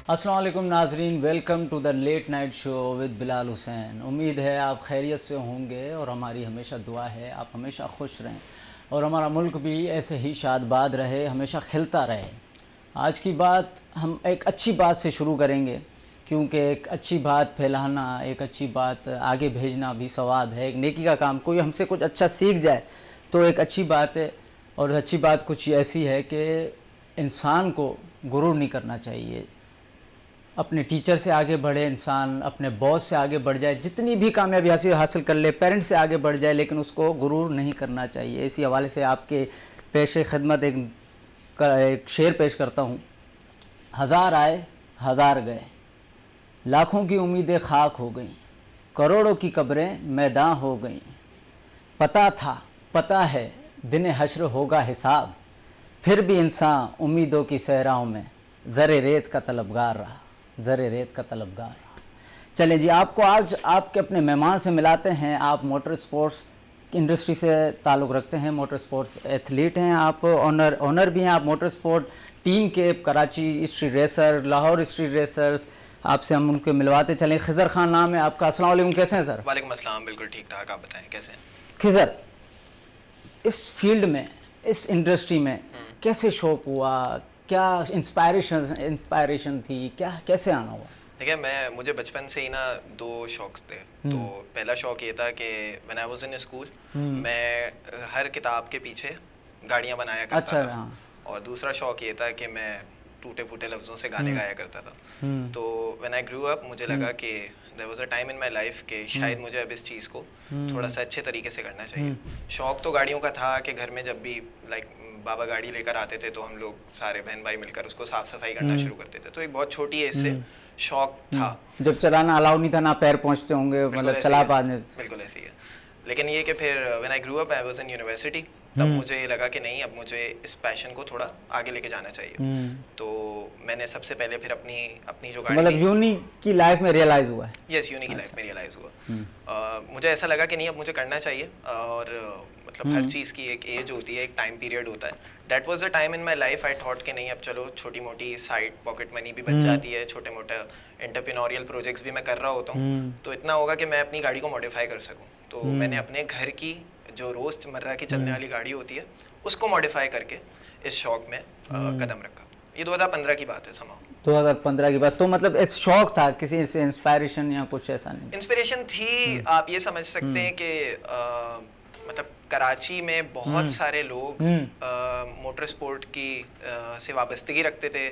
अस्सलाम वालेकुम नाजरीन, welcome to the late night show with Bilal Hussain. उम्मीद है आप खैरियत से होंगे और हमारी हमेशा दुआ है आप हमेशा खुश रहें और हमारा मुल्क भी ऐसे ही शादबाद रहे, हमेशा खिलता रहे। आज की बात हम एक अच्छी बात से शुरू करेंगे, क्योंकि एक अच्छी बात फैलाना, एक अच्छी बात आगे भेजना भी सवाब है, एक नेकी का काम। कोई हमसे कुछ अच्छा सीख जाए तो एक अच्छी बात है। और अच्छी बात कुछ ऐसी है कि इंसान को गुरूर नहीं करना चाहिए। अपने टीचर से आगे बढ़े इंसान, अपने बॉस से आगे बढ़ जाए, जितनी भी कामयाबी हासिल कर ले, पेरेंट्स से आगे बढ़ जाए, लेकिन उसको गुरूर नहीं करना चाहिए। इसी हवाले से आपके पेश खिदमत एक शेर पेश करता हूँ। हज़ार आए हज़ार गए, लाखों की उम्मीदें खाक हो गईं, करोड़ों की कब्रें मैदान हो गईं। पता था, पता है, दिन हश्र होगा हिसाब, फिर भी इंसान उम्मीदों की सहराओं में ज़रे रेत का तलबगार रहा, ज़रे रेत का तलबगार रहा। चलें जी, आपको आज आपके अपने मेहमान से मिलाते हैं। आप मोटर स्पोर्ट्स इंडस्ट्री से ताल्लुक़ रखते हैं, मोटर स्पोर्ट्स एथलीट हैं, आप ऑनर भी हैं। आप मोटर स्पोर्ट टीम के Karachi street racer, Lahore street racers, आपसे हम उनके मिलवाते चलें। खिज़र खान नाम है आपका। अस्सलाम वालेकुम, कैसे हैं सर? वालेकुम अस्सलाम, बिल्कुल ठीक ठाक, आप बताएं कैसे हैं? खिज़र, इस फील्ड में, इस इंडस्ट्री में कैसे शौक़ हुआ, क्या इंस्पायरेशन थी, क्या कैसे आना हुआ? देखिए, मुझे बचपन से ही ना दो शौक थे। तो पहला शौक ये था कि when I was in school मैं हर किताब के पीछे गाड़ियाँ बनाया करता था। हाँ। और दूसरा शौक ये था कि मैं टूटे फूटे लफ्ज़ों से गाने गाया करता था। तो व्हेन आई ग्रू अप मुझे लगा कि there was a time in my life कि शायद मुझे अब इस चीज़ को थोड़ा सा अच्छे तरीके से करना चाहिए। शौक तो गाड़ियों का था कि घर में जब भी बाबा गाड़ी लेकर आते थे तो हम लोग सारे बहन भाई मिलकर उसको साफ सफाई करना शुरू करते थे। तो एक बहुत छोटी एज से शौक था। जब चलाना अलाउ नहीं था ना, पैर पहुंचते होंगे, मतलब चला पाने। बिल्कुल ऐसे ही है। लेकिन ये कि फिर when I grew up I was in university, तब मुझे ये लगा कि नहीं, अब मुझे इस पैशन को थोड़ा आगे लेके जाना चाहिए। तो मैंने सबसे पहले फिर अपनी जो गाड़ी, मतलब यूनी की लाइफ में रियलाइज हुआ है। यस, यूनी की लाइफ में रियलाइज हुआ। मुझे ऐसा लगा कि नहीं, अब मुझे करना चाहिए। और मतलब हर चीज़ की एक एज होती है, एक टाइम पीरियड होता है। That was the time in my life I thought कि नहीं, अब चलो छोटी मोटी साइड पॉकेट मनी भी बच जाती है, छोटे मोटे एंटरप्रेन्योरियल प्रोजेक्ट्स भी मैं कर रहा होता हूँ, तो इतना होगा कि मैं अपनी गाड़ी को मॉडिफाई कर सकूँ। तो मैंने अपने घर की जो रोज़मर्रा की चलने वाली गाड़ी होती है उसको मॉडिफाई करके इस शौक में कदम रखा। ये 2015 की बात है, समाओ 2015 की बात। तो मतलब इस शौक था, किसी से इंस्पायरेशन या कुछ ऐसा नहीं? इंस्पिरेशन थी, आप ये समझ सकते हैं कि मतलब कराची में बहुत सारे लोग मोटर स्पोर्ट की से वाबस्तगी रखते थे।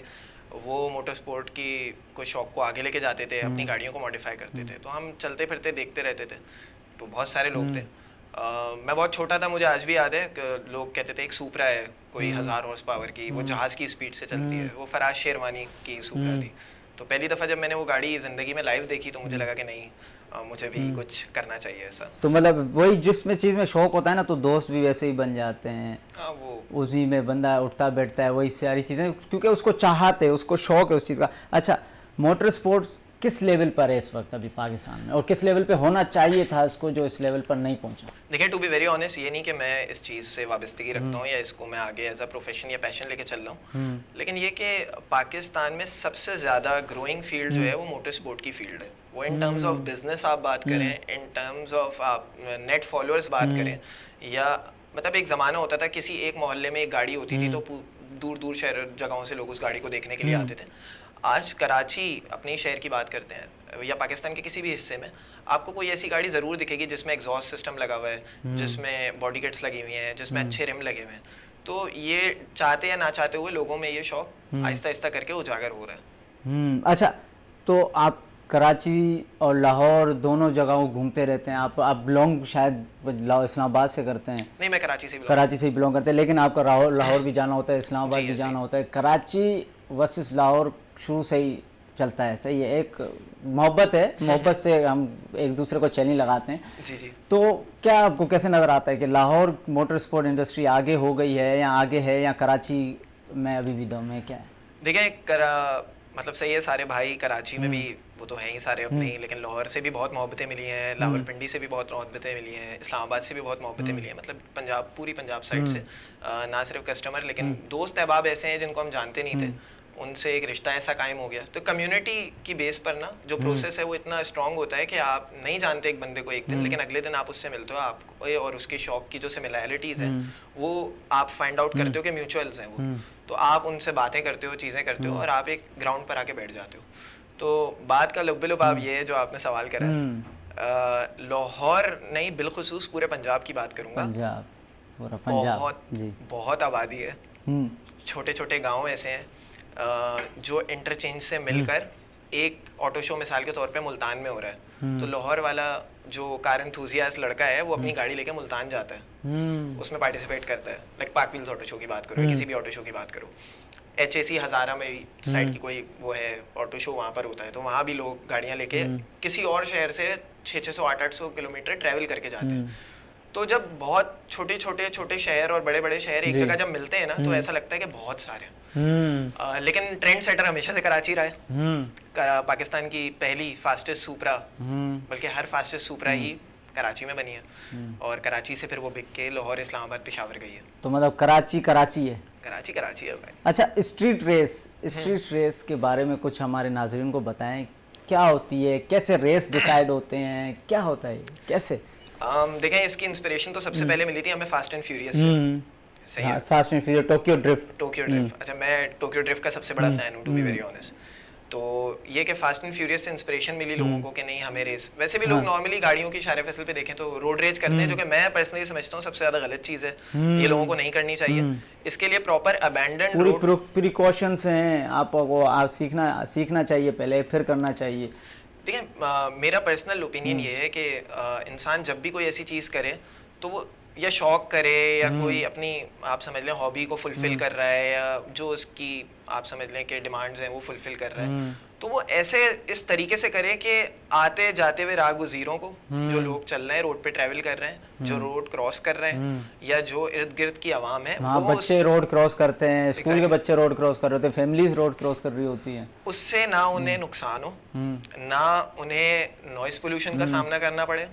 वो मोटर स्पोर्ट की कोई शौक को आगे लेके जाते थे, अपनी गाड़ियों को मॉडिफाई करते थे। तो हम चलते फिरते देखते रहते थे, तो बहुत सारे लोग थे। मैं बहुत छोटा था, मुझे आज भी याद है कि लोग कहते थे एक सुपरा है कोई 1000 हॉर्स पावर की, वो जहाज़ की स्पीड से चलती है। वो फराज शेरवानी की सुपरा थी। तो पहली दफ़ा जब मैंने वो गाड़ी ज़िंदगी में लाइव देखी तो मुझे लगा कि नहीं, मुझे भी कुछ करना चाहिए ऐसा। तो मतलब वही जिसमें चीज़ में शौक होता है ना, तो दोस्त भी वैसे ही बन जाते हैं। हाँ, वो उसी में बंदा उठता बैठता है, वही सारी चीज़ें, क्योंकि उसको चाहते है, उसको शौक है उस चीज़ का। अच्छा, मोटर स्पोर्ट्स किस लेवल पर है इस वक्त अभी पाकिस्तान में, और किस लेवल पे होना चाहिए था इसको, जो इस लेवल पर नहीं पहुंचा? देखिए, टू बी वेरी ऑनेस्ट, ये नहीं कि मैं इस चीज़ से वाबस्तगी रखता हूँ या इसको मैं आगे एज अ प्रोफेशन या पैशन लेके चल रहा हूँ, लेकिन ये कि पाकिस्तान में सबसे ज़्यादा ग्रोइंग फील्ड जो है वो मोटर स्पोर्ट की फील्ड है। वो इन टर्म्स ऑफ बिजनेस आप बात करें, इन टर्म्स ऑफ आप नेट फॉलोअर्स बात करें, या मतलब एक ज़माना होता था किसी एक मोहल्ले में एक गाड़ी होती थी तो दूर दूर शहर जगहों से लोग उस गाड़ी को देखने के लिए आते थे। आज कराची, अपने शहर की बात करते हैं, या पाकिस्तान के किसी भी हिस्से में आपको कोई ऐसी गाड़ी ज़रूर दिखेगी जिसमें एग्जॉस्ट सिस्टम लगा हुआ है, जिसमें बॉडी किट्स लगी हुई हैं, जिसमें अच्छे रिम लगे हुए हैं। तो ये चाहते या ना चाहते हुए लोगों में ये शौक आहिस्ता आहिस्ता करके उजागर हो रहा है। अच्छा, तो आप कराची और लाहौर दोनों जगहों घूमते रहते हैं। आप बिलोंग शायद इस्लामाबाद से करते हैं? नहीं, मैं कराची से ही बिलोंग करते हैं, लेकिन आपका लाहौर भी जाना होता है, इस्लामाबाद भी जाना होता है। कराची वर्सेस लाहौर शुरू से ही चलता है, सही है, एक मोहब्बत है, मोहब्बत से हम एक दूसरे को चैलेंज लगाते हैं। जी। तो क्या आपको कैसे नज़र आता है कि लाहौर मोटर स्पोर्ट इंडस्ट्री आगे हो गई है, या आगे है, या कराची में अभी भी दम है, क्या है? देखिए, मतलब सही है, सारे भाई कराची में भी वो तो हैं ही सारे अपने ही, लेकिन लाहौर से भी बहुत मोहब्बतें मिली हैं, लावलपिंडी से भी बहुत मोहब्बतें मिली हैं, इस्लामाबाद से भी बहुत मोहब्बतें मिली हैं। मतलब पूरी पंजाब साइड से, ना सिर्फ कस्टमर लेकिन दोस्त अहबाब ऐसे हैं जिनको हम जानते नहीं थे, उनसे एक रिश्ता ऐसा कायम हो गया। तो कम्युनिटी की बेस पर ना जो प्रोसेस है वो इतना स्ट्रांग होता है कि आप नहीं जानते एक बंदे को एक दिन, लेकिन अगले दिन आप उससे मिलते हो, आपको और उसके शौक की जो सिमिलैरिटीज हैं वो आप फाइंड आउट करते हो कि म्यूचुअल्स हैं वो, तो आप उनसे बातें करते हो, चीज़ें करते हो, और आप एक ग्राउंड पर आके बैठ जाते हो। तो बात का लुब-ए-लुबाब ये है जो आपने सवाल करा है। लाहौर नहीं, बिलखुसूस पूरे पंजाब की बात करूँगा। पंजाब, पूरा पंजाब बहुत जी। बहुत आबादी है, छोटे छोटे गांव ऐसे हैं जो इंटरचेंज से मिलकर एक ऑटो शो मिसाल के तौर पे मुल्तान में हो रहा है, तो लाहौर वाला जो कार एंथुसियास्ट लड़का है वो अपनी गाड़ी लेके मुल्तान जाता है, उसमें पार्टिसिपेट करता है। Like park wheels auto show की बात करो, किसी भी ऑटो शो की बात करो, HAC हज़ारा में साइड की कोई वो है ऑटो शो, वहाँ पर होता है, तो वहाँ भी लोग गाड़ियाँ लेके किसी और शहर से 600-800 किलोमीटर ट्रैवल करके जाते हैं। तो जब बहुत छोटे शहर और बड़े बड़े शहर एक जगह जब मिलते हैं ना, तो ऐसा लगता है कि बहुत सारे हैं। लेकिन ट्रेंड सेटर हमेशा से कराची रहा है। पाकिस्तान की पहली फास्टेस्ट सुपरा, बल्कि हर फास्टेस्ट सुपरा ही कराची में बनी है, और कराची से फिर वो बिक के लाहौर, इस्लामाबाद, पेशावर गई है। तो मतलब कराची है। कराची है भाई। अच्छा, स्ट्रीट रेस के बारे में कुछ हमारे नाज़रीन को बताएं, क्या होती है, कैसे रेस डिसाइड होते हैं, क्या होता है, कैसे? देखें, इसकी इंस्पिरेशन तो सबसे पहले मिली थी हमें फास्ट एंड फ्यूरियस से। सही है, fast and furious, Tokyo drift. अच्छा, मैं टोक्यो ड्रिफ्ट का सबसे बड़ा फैन हूँ, टू बी वेरी ऑनेस्ट। तो ये कि फास्ट एंड फ्यूरियस से इंस्पिरेशन मिली लोगों को कि नहीं हमें रेस, वैसे भी लोग नॉर्मली गाड़ियों की शारे फैसल पे देखें तो रोड रेज करते हैं, जो कि मैं पर्सनली समझता हूँ सबसे ज्यादा गलत चीज़ है, ये लोगों को नहीं करनी चाहिए। इसके लिए प्रॉपर अबैंडन्ड पूरी प्रिकॉशंस हैं, आपको आप सीखना चाहिए पहले, फिर करना चाहिए। देखिए, मेरा पर्सनल ओपिनियन ये है कि इंसान जब भी कोई ऐसी चीज़ करे तो वो या शौक करे या कोई अपनी आप समझ लें हॉबी को फुलफिल कर रहा है, या जो उसकी आप समझ लें कि डिमांड्स हैं वो फुलफिल कर रहा है, तो वो ऐसे इस तरीके से करे कि आते जाते हुए राहगुज़ीरों को, जो लोग चल रहे हैं, रोड पे ट्रैवल कर रहे हैं, जो रोड क्रॉस कर रहे हैं, या जो इर्द गिर्द की आवाम है, हाँ, बच्चे रोड क्रॉस करते हैं, स्कूल के बच्चे रोड क्रॉस कर रहे होते हैं, फैमिलीज रोड क्रॉस कर रही होती हैं, उससे ना उन्हें नुकसान हो, ना उन्हें नॉइस पोल्यूशन का सामना करना पड़े,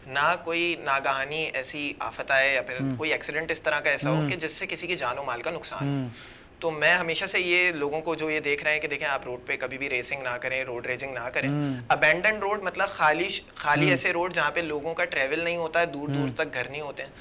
ना कोई नागहानी ऐसी आफत आए, या फिर कोई एक्सीडेंट इस तरह का ऐसा हो कि जिससे किसी की जान और माल का नुकसान हो। तो मैं हमेशा से ये लोगों को जो ये देख रहे हैं कि देखें, आप रोड पे कभी भी रेसिंग ना करें, रोड रेजिंग ना करें। अबैंडन रोड मतलब खाली ऐसे रोड जहाँ पे लोगों का ट्रेवल नहीं होता है, दूर दूर तक घर नहीं होते हैं।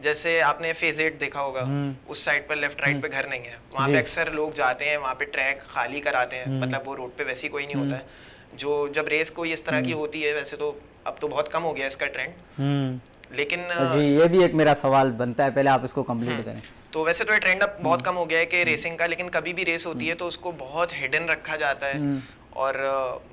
जैसे आपने फेज 8 देखा होगा, उस साइड पर लेफ्ट राइट पे घर नहीं है, वहाँ पे अक्सर लोग जाते हैं, वहाँ पे ट्रैक खाली कराते हैं, मतलब वो रोड पे वैसे कोई नहीं होता है। जो जब रेस कोई इस तरह की होती है, वैसे तो अब तो बहुत कम हो गया इसका ट्रेंड, लेकिन जी ये भी एक मेरा सवाल बनता है, पहले आप इसको कंप्लीट करें। तो वैसे तो ये ट्रेंड अब बहुत कम हो गया है कि रेसिंग का, लेकिन कभी भी रेस होती है तो उसको बहुत हिडन रखा जाता है, और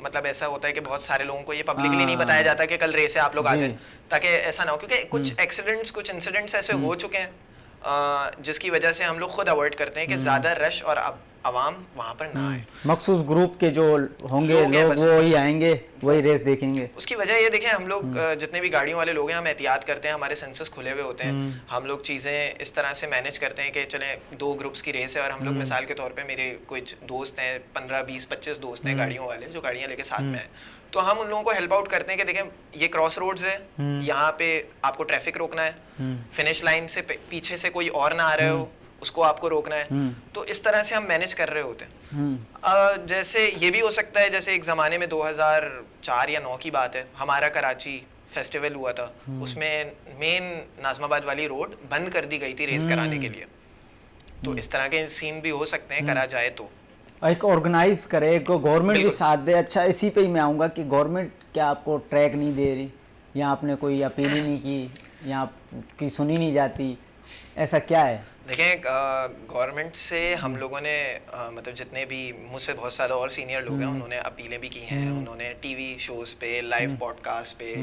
मतलब ऐसा होता है कि बहुत सारे लोगों को ये पब्लिकली नहीं बताया जाता कि कल रेस है, आप लोग आ जाए, ताकि ऐसा ना हो, क्योंकि कुछ इंसिडेंट्स ऐसे हो चुके हैं जिसकी वजह से हम लोग खुद अवॉइड करते हैं कि ज़्यादा रश और आवाम वहाँ पर ना आए। मखसूस ग्रुप के जो होंगे लोग वो ही आएंगे, वही रेस देखेंगे। उसकी वजह ये देखें, हम लोग जितने भी गाड़ियों वाले लोग हैं, हम एहतियात करते हैं, हमारे सेंसर्स खुले हुए होते हैं, हम लोग चीज़ें इस तरह से मैनेज करते हैं कि चले 2 ग्रुप्स की रेस है, और हम लोग मिसाल के तौर पे मेरे कुछ दोस्त हैं, 15, 20, 25 दोस्त हैं गाड़ियों वाले, जो गाड़ियाँ लेके साथ में हैं, तो हम उन लोगों को हेल्प आउट करते हैं कि देखें ये क्रॉस रोड्स है, यहाँ पे आपको ट्रैफिक रोकना है, फिनिश लाइन से पीछे से कोई और ना आ रहे हो, उसको आपको रोकना है। तो इस तरह से हम मैनेज कर रहे होते हैं। जैसे ये भी हो सकता है, जैसे एक ज़माने में 2004 या 9 की बात है, हमारा कराची फेस्टिवल हुआ था, उसमें मेन नाज़माबाद वाली रोड बंद कर दी गई थी रेस कराने के लिए। तो इस तरह के सीन भी हो सकते हैं, करा जाए तो। एक ऑर्गेनाइज करे, एक गवर्नमेंट भी साथ दे। अच्छा, इसी पे ही मैं आऊँगा कि गवर्नमेंट क्या आपको ट्रैक नहीं दे रही, या आपने कोई अपील ही नहीं की, या आपकी सुनी नहीं जाती, ऐसा क्या है? देखें, गवर्नमेंट से हम लोगों ने मतलब जितने भी मुझसे बहुत सारे और सीनियर लोग हैं, उन्होंने अपीलें भी की हैं, उन्होंने टीवी शोज़ पे, लाइव पॉडकास्ट पे,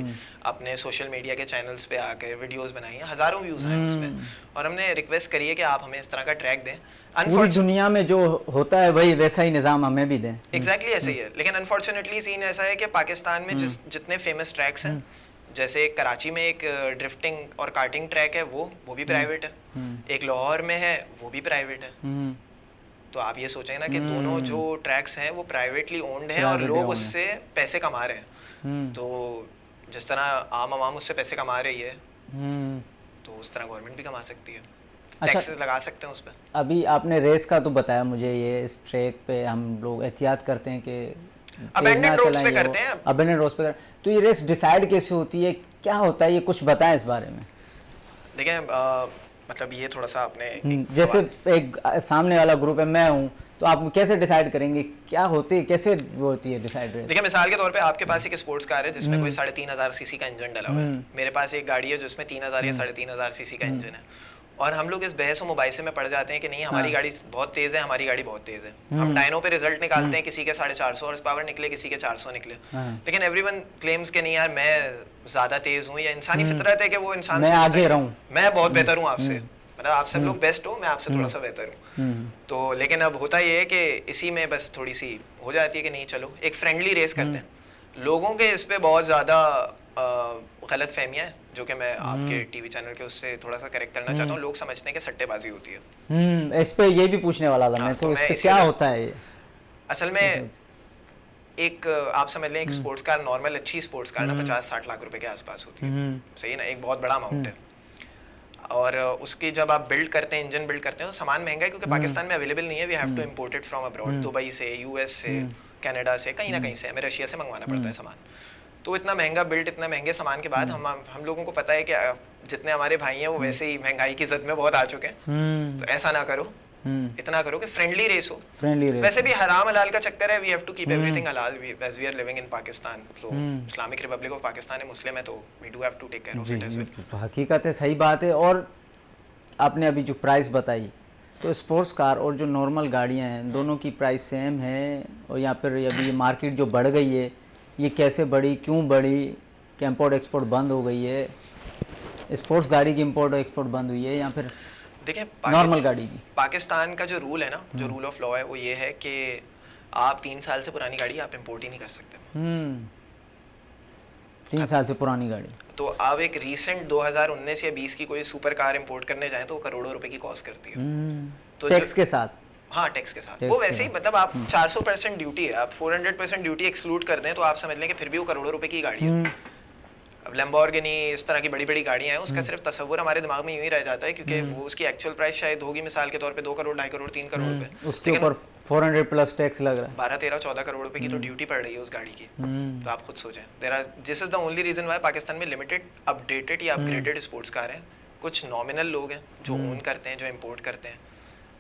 अपने सोशल मीडिया के चैनल्स पे आकर वीडियोस बनाई हैं, हज़ारों व्यूज़ हैं उसमें, और हमने रिक्वेस्ट करी है कि आप हमें इस तरह का ट्रैक दें। पूरी दुनिया में जो होता है वही वैसा ही निज़ाम हमें भी दें। एग्जैक्टली ऐसे ही है, लेकिन अनफॉर्चुनेटली सीन ऐसा है कि पाकिस्तान में जितने फेमस ट्रैक्स हैं, जैसे कराची में एक ड्रिफ्टिंग और कार्टिंग ट्रैक है, वो भी प्राइवेट है, एक लाहौर में है, वो भी प्राइवेट है। तो आप ये सोचें ना कि दोनों जो ट्रैक्स हैं वो प्राइवेटली ओन्ड हैं, और लोग उससे पैसे कमा रहे हैं। तो जिस तरह आम आवाम उससे पैसे कमा रही है, तो उस तरह गवर्नमेंट भी कमा सकती है। टैक्सेस लगा सकते हैं उस पर। अभी आपने रेस का तो बताया मुझे, ये इस ट्रैक पे हम लोग एहतियात करते हैं कि अबेंडन रोड्स पे करते हैं। अबेंडन रोड्स पे तो ये रेस डिसाइड कैसे होती है, क्या होता है, ये कुछ बताएं इस बारे में। देखिए मतलब ये थोड़ा सा आपने जैसे एक सामने वाला ग्रुप है, मैं हूँ, तो आप कैसे डिसाइड करेंगे, क्या होती है, कैसे होती है डिसाइड रेस? देखिए मिसाल के तौर पे आपके पास एक स्पोर्ट्स कार है जिसमें कोई 3,500 सीसी का इंजन डला हुआ है, मेरे पास एक गाड़ी है जिसमें 3,000 या 3,500 सीसी का इंजन है, और हम लोग इस बहस और मुबाइसे में पड़ जाते हैं कि नहीं हमारी गाड़ी बहुत तेज है, हमारी गाड़ी बहुत तेज है। हम डायनो पे रिजल्ट निकालते हैं, किसी के 450 हॉर्स पावर निकले, किसी के 400 निकले, लेकिन एवरीवन क्लेम्स के नहीं यार मैं ज्यादा तेज हूँ, या इंसानी फितरत है कि वो इंसान मैं आगे रहूं, मैं बहुत बेहतर हूँ आपसे, मतलब आप सब लोग बेस्ट हो, मैं आपसे थोड़ा सा बेहतर हूँ। तो लेकिन अब होता ये है कि इसी में बस थोड़ी सी हो जाती है कि नहीं चलो एक फ्रेंडली रेस करते हैं। लोगों के इस पे बहुत ज़्यादा गलत फहमियाँ है जो कि मैं आपके टीवी चैनल के उससे थोड़ा सा करेक्ट करना चाहता हूँ। लोग समझते हैं कि सट्टेबाजी होती है। इस पे ये भी पूछने वाला था मैं, तो इस पे क्या होता है ये? असल में एक आप समझ लें एक स्पोर्ट्स कार नॉर्मल अच्छी स्पोर्ट्स कार ना 50-60 लाख रुपए के आसपास होती है, सही ना, एक बहुत बड़ा अमाउंट है। और उसकी जब आप बिल्ड करते हैं, इंजन बिल्ड करते हैं, तो सामान महंगा है क्योंकि पाकिस्तान में अवेलेबल नहीं है, we have to import it from abroad, Dubai से, यूएस से, कनाडा से, कहीं ना कहीं से, हमें रशिया से मंगवाना पड़ता है सामान। तो इतना महंगा बिल्ड, इतना महंगे सामान के बाद हम लोगों को पता है कि जितने हमारे भाई हैं वो वैसे ही महंगाई की जद में बहुत आ चुके हैं, तो ऐसा ना करो, इतना करो कि फ्रेंडली रेस हो। फ्रेंडली रेस वैसे भी हराम हलाल का चक्कर है, we have to keep everything हलाल as we are living in Pakistan, so Islamic Republic of Pakistan है, मुस्लिम है, तो we do have to take care of it as well. हकीकत है, सही बात है। और आपने अभी जो प्राइस बताई, तो स्पोर्ट्स कार और जो नॉर्मल गाड़ियां हैं दोनों की प्राइस सेम है, और यहाँ पर अभी ये मार्केट जो बढ़ गई है, ये कैसे बढ़ी, क्यों बढ़ी, कि इम्पोर्ट एक्सपोर्ट बंद हो गई है, स्पोर्ट्स गाड़ी की इम्पोर्ट एक्सपोर्ट बंद हुई है, या फिर देखिए नॉर्मल गाड़ी की? पाकिस्तान का जो रूल है ना, जो रूल ऑफ लॉ है, वो ये है कि आप 3 साल से पुरानी गाड़ी आप इम्पोर्ट ही नहीं कर सकते। 3 साल से पुरानी गाड़ी, तो आप एक रीसेंट 2019 या 20 की कोई सुपर कार इंपोर्ट करने जाएं तो वो करोड़ों रुपए की कॉस्ट करती है, तो टैक्स के साथ। हाँ टैक्स के साथ, वो वैसे ही मतलब आप 400% ड्यूटी है, आप 400% ड्यूटी एक्सक्लूड कर दें तो आप समझ लें कि फिर भी वो करोड़ों रुपए की गाड़ी है। अब लैम्बोर्गिनी इस तरह की बड़ी बड़ी गाड़ियां हैं, उसका सिर्फ तस्वुर हमारे दिमाग में यूं ही रह जाता है क्योंकि वो उसकी एक्चुअल प्राइस शायद होगी मिसाल के तौर पे 2 करोड़, 2.5 करोड़, 3 करोड़ रुपए, उसके ऊपर 400 प्लस टैक्स लग रहा है, 12, 13, 14 करोड़ रुपए की तो ड्यूटी पड़ रही है उस गाड़ी की। तो आप खुद सोचें, this is the only reason why Pakistan में लिमिटेड अपडेटेड या अपग्रेडेड स्पोर्ट्स कार हैं, कुछ नॉमिनल लोग हैं जो ओन करते हैं, जो इंपोर्ट करते हैं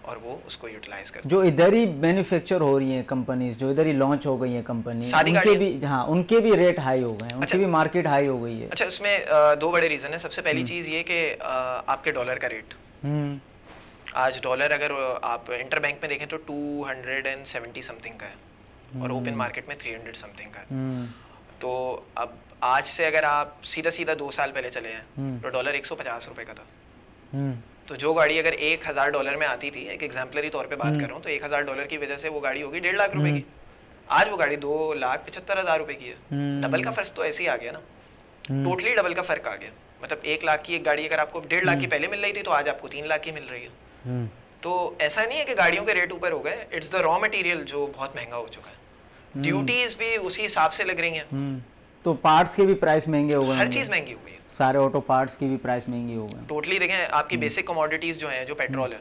और वो उसको यूटिलाइज करते हैं। जो इधर ही मैन्युफैक्चर हो रही हैं कंपनीज, जो इधर ही लॉन्च हो गई हैं कंपनी, उनके भी, हाँ उनके भी रेट हाई हो गए हैं, उनकी भी मार्केट हाई हो गई है। अच्छा, इसमें 2 बड़े रीजन है। सबसे पहली चीज ये कि आपके डॉलर का रेट, आज डॉलर अगर आप इंटरबैंक में देखें तो 270 समथिंग का है और ओपन मार्केट में 300 समथिंग का है। तो अब आज से अगर आप सीधा सीधा 2 साल पहले चले हैं तो डॉलर 150 रुपए का था। तो जो गाड़ी अगर $1,000 में आती थी, एक एग्जाम्पलरी तौर पे बात कर रहा हूँ, तो $1,000 की वजह से वो गाड़ी होगी 1.5 लाख रुपए की। आज वो गाड़ी 2,75,000 रुपए की है। डबल का फर्क तो ऐसे ही आ गया ना, टोटली डबल का फर्क आ गया। मतलब 1 लाख की एक गाड़ी अगर आपको 1.5 लाख की पहले मिल रही थी तो आज आपको 3 लाख की मिल रही है। तो ऐसा नहीं है कि गाड़ियों के रेट ऊपर हो गए, इट्स द रॉ मटेरियल जो बहुत महंगा हो चुका है, ड्यूटीज भी उसी हिसाब से लग रही हैं। तो पार्ट्स के भी प्राइस महंगे हो गए, हर चीज महंगी हो गई है, सारे ऑटो पार्ट्स की भी प्राइस महंगी हो गए टोटली। देखें आपकी बेसिक कमोडिटीज जो हैं, जो पेट्रोल है,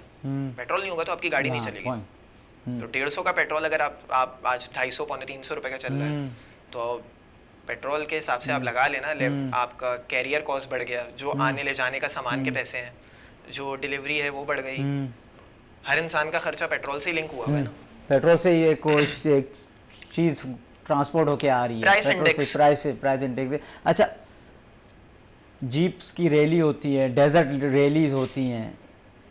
पेट्रोल नहीं होगा तो आपकी गाड़ी नहीं चलेगी। तो 150 का पेट्रोल अगर आप आज 250 पौने 300 रुपए का चल रहा है, तो पेट्रोल के हिसाब से आप लगा लेना, आपका कैरियर कॉस्ट बढ़ गया, जो आने ले जाने का सामान के पैसे हैं, जो डिलीवरी है वो बढ़ गई। हर इंसान का खर्चा पेट्रोल से लिंक हुआ है ना, पेट्रोल से ही कोई एक चीज ट्रांसपोर्ट होके आ रही है, प्राइस इंडेक्स, प्राइस इंडेक्स। अच्छा, जीप्स की रैली होती है, डेजर्ट रैलीज होती हैं,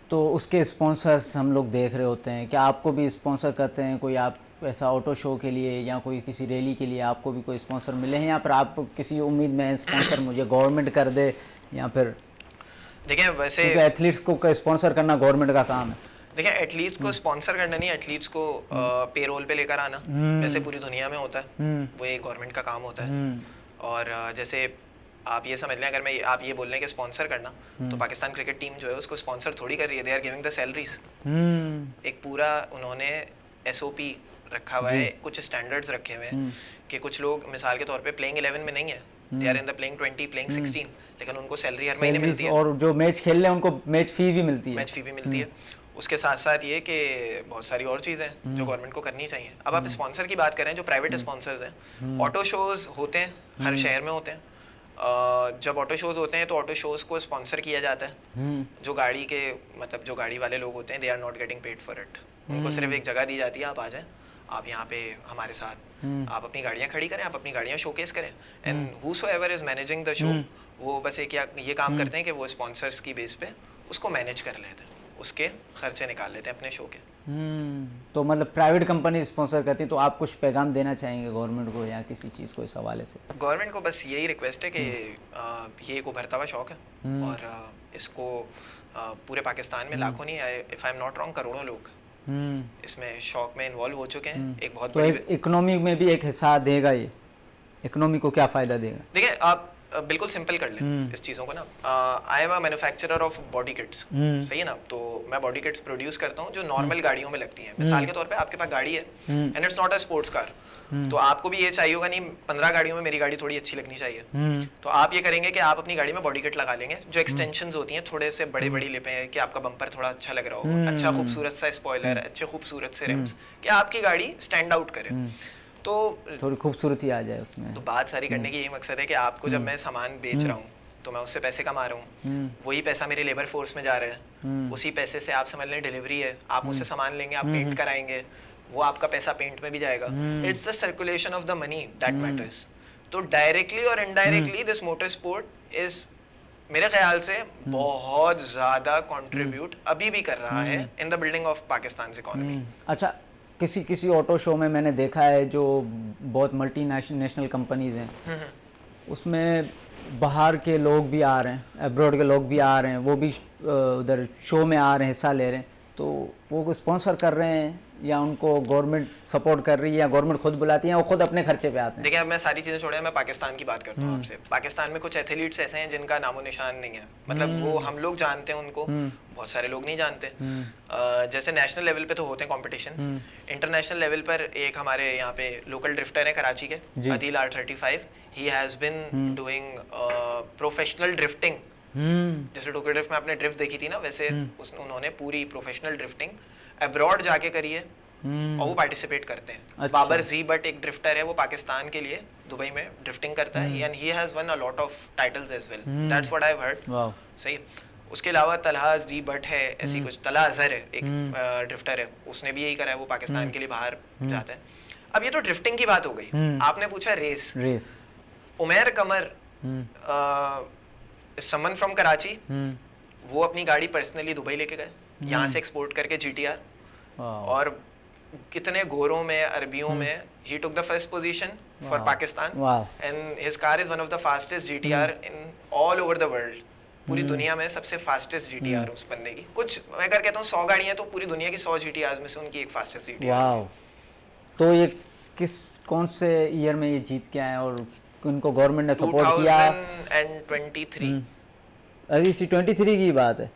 तो उसके स्पॉन्सर्स हम लोग देख रहे होते हैं, क्या आपको भी स्पॉन्सर करते हैं कोई, आप ऐसा ऑटो शो के लिए या कोई किसी रैली के लिए आपको भी कोई स्पॉन्सर मिले हैं, या फिर आप किसी उम्मीद में स्पॉन्सर मुझे गवर्नमेंट कर दे, या फिर? देखिए वैसे एथलीट्स को स्पॉन्सर करना गवर्नमेंट का काम है। देखिए एथलीट्स को स्पॉन्सर करना नहीं, एथलीट्स को पेरोल पे लेकर आना, जैसे पूरी दुनिया में होता है, वो एक गवर्नमेंट का काम होता है। और जैसे आप ये समझ लें, अगर आप ये बोल रहे हैं कि स्पॉन्सर करना, तो पाकिस्तान क्रिकेट टीम जो है उसको स्पॉन्सर थोड़ी कर रही है, they are giving the salaries. एक पूरा उन्होंने SOP रखा हुआ है, कुछ स्टैंडर्ड्स रखे हुए हैं कि कुछ लोग मिसाल के तौर पे प्लेइंग 11 में नहीं है, they are in the playing 20 playing 16, लेकिन उनको सैलरी हर महीने मिलती है और जो मैच खेल रहे हैं उनको मैच फी भी मिलती है। मैच फी भी मिलती है। उसके साथ साथ ये कि बहुत सारी और चीज़ें हैं जो गवर्नमेंट को करनी चाहिए। अब आप स्पॉन्सर की बात करें, जो प्राइवेट स्पॉन्सर्स हैं, ऑटो शोज होते हैं, हर शहर में होते हैं। जब ऑटो शोज होते हैं तो ऑटो शोज को स्पॉन्सर किया जाता है। जो गाड़ी के मतलब जो गाड़ी वाले लोग होते हैं, they are not getting paid for it. उनको सिर्फ एक जगह दी जाती है, आप आ जाएं, आप यहाँ पे हमारे साथ आप अपनी गाड़ियाँ खड़ी करें, आप अपनी गाड़ियाँ शोकेस करें, and whosoever is managing the show, वो बस एक ये काम करते हैं कि वो स्पॉन्सर्स की बेस पे उसको मैनेज कर लेते हैं, उसके खर्चे निकाल लेते हैं अपने शो के। तो मतलब प्राइवेट कंपनी स्पॉन्सर करती है, तो आप कुछ पैगाम देना चाहेंगे गवर्नमेंट को या किसी चीज़ को इस हवाले से? गवर्नमेंट को बस यही रिक्वेस्ट है कि ये एक उभरता हुआ शौक है, और इसको पूरे पाकिस्तान में लाखों नहीं, if I am not wrong, करोड़ों लोग इसमें शौक में इन्वॉल्व हो चुके हैं। एक बहुत तो एक इकोनॉमी में भी एक हिस्सा देगा, ये इकोनॉमी को क्या फ़ायदा देगा? देखिए, आप बिल्कुल सिंपल कर लें इस चीज़ों को ना। I am a manufacturer of body kits, सही है ना? तो मैं बॉडी किट्स प्रोड्यूस करता हूँ जो नॉर्मल गाड़ियों में लगती हैं। मिसाल के तौर पे आपके पास गाड़ी है and it's not a sports car, तो आपको भी ये चाहिए होगा, नहीं 15 गाड़ियों में मेरी गाड़ी थोड़ी अच्छी लगनी चाहिए, तो आप ये करेंगे कि आप अपनी गाड़ी में बॉडी किट लगा लेंगे जो एक्सटेंशंस होती हैं, थोड़े से बड़ी बड़ी लिपें हैं कि आपका बम्पर थोड़ा अच्छा लग रहा हो, अच्छा खूबसूरत सा स्पॉइलर, अच्छे खूबसूरत से रिम्स, कि आपकी गाड़ी स्टैंड आउट करे, तो थोड़ी खूबसूरती आ जाए उसमें। तो बात सारी करने की यही मकसद है कि आपको जब मैं सामान बेच रहा हूँ तो मैं उससे पैसे कमा रहा हूँ, वही पैसा मेरे लेबर फोर्स में जा रहा है, उसी पैसे से आप समझ लें डिलीवरी है, आप मुझसे सामान लेंगे, आप पेंट कराएंगे, वो आपका पैसा पेंट में भी जाएगा। It's the circulation of the money that matters. तो डायरेक्टली और indirectly this motor sport is मेरे ख्याल से बहुत ज़्यादा कंट्रीब्यूट अभी भी कर रहा है in the building of Pakistan economy. अच्छा, किसी ऑटो शो में मैंने देखा है जो बहुत मल्टी नेशनल कंपनीज हैं, उसमें बाहर के लोग भी आ रहे हैं, अब्रॉड के लोग भी आ रहे हैं, वो भी उधर शो में आ रहे हैं, हिस्सा ले रहे हैं, तो वो स्पॉन्सर कर रहे हैं या उनको गवर्नमेंट सपोर्ट कर रही है या गवर्नमेंट खुद बुलाती है, वो खुद अपने खर्चे पे आते हैं? देखिए, अब मैं सारी चीज़ें छोड़े, मैं पाकिस्तान की बात करता हूँ आपसे। पाकिस्तान में कुछ एथलीट्स ऐसे हैं जिनका नामो निशान नहीं है, मतलब वो हम लोग जानते हैं उनको, बहुत सारे लोग नहीं जानते। जैसे नेशनल लेवल पे तो होते हैं कॉम्पिटिशन, इंटरनेशनल लेवल पर एक हमारे यहाँ पे लोकल ड्रिफ्टर है कराची के, Adeel R35, he has been doing professional drifting. जैसे टोक्यो ड्रिफ्ट में आपने ड्रिफ्ट देखी थी ना, वैसे उन्होंने पूरी प्रोफेशनल ड्रिफ्टिंग अब्रॉड जाके करी है, और वो पार्टिसिपेट करते हैं। अच्छा। बाबर जी बट एक ड्रिफ्टर है, वो पाकिस्तान के लिए दुबई में ड्रिफ्टिंग करता है, and he has won a lot of titles as well, that's what I have heard. सही। उसके अलावा तलहा जी बट है, ऐसी कुछ तलहा अजहर है एक ड्रिफ्टर है, उसने भी यही करा है, वो पाकिस्तान के लिए बाहर जाता है। अब ये तो ड्रिफ्टिंग की बात हो गई। आपने पूछा रेस। उमैर कमर, समन फ्रॉम कराची, वो अपनी गाड़ी पर्सनली दुबई लेके गए, यहाँ से एक्सपोर्ट करके GTR, और कितने गोरों में, अरबियों में, he took the first position for Pakistan, and his car is one of the fastest GTR in all over the world। पूरी दुनिया में सबसे फास्टेस्ट GTR उस बंदे की। कुछ मैं अगर कहता हूँ 100 गाड़ियाँ, तो पूरी दुनिया की 100 GTRs में से उनकी एक फास्टेस्ट GTR। तो ये कौन से ईयर में ये जीत के आए और उनको गवर्नमेंट ने सपोर्ट किया? 2023। अभी इसी 23 की बात है,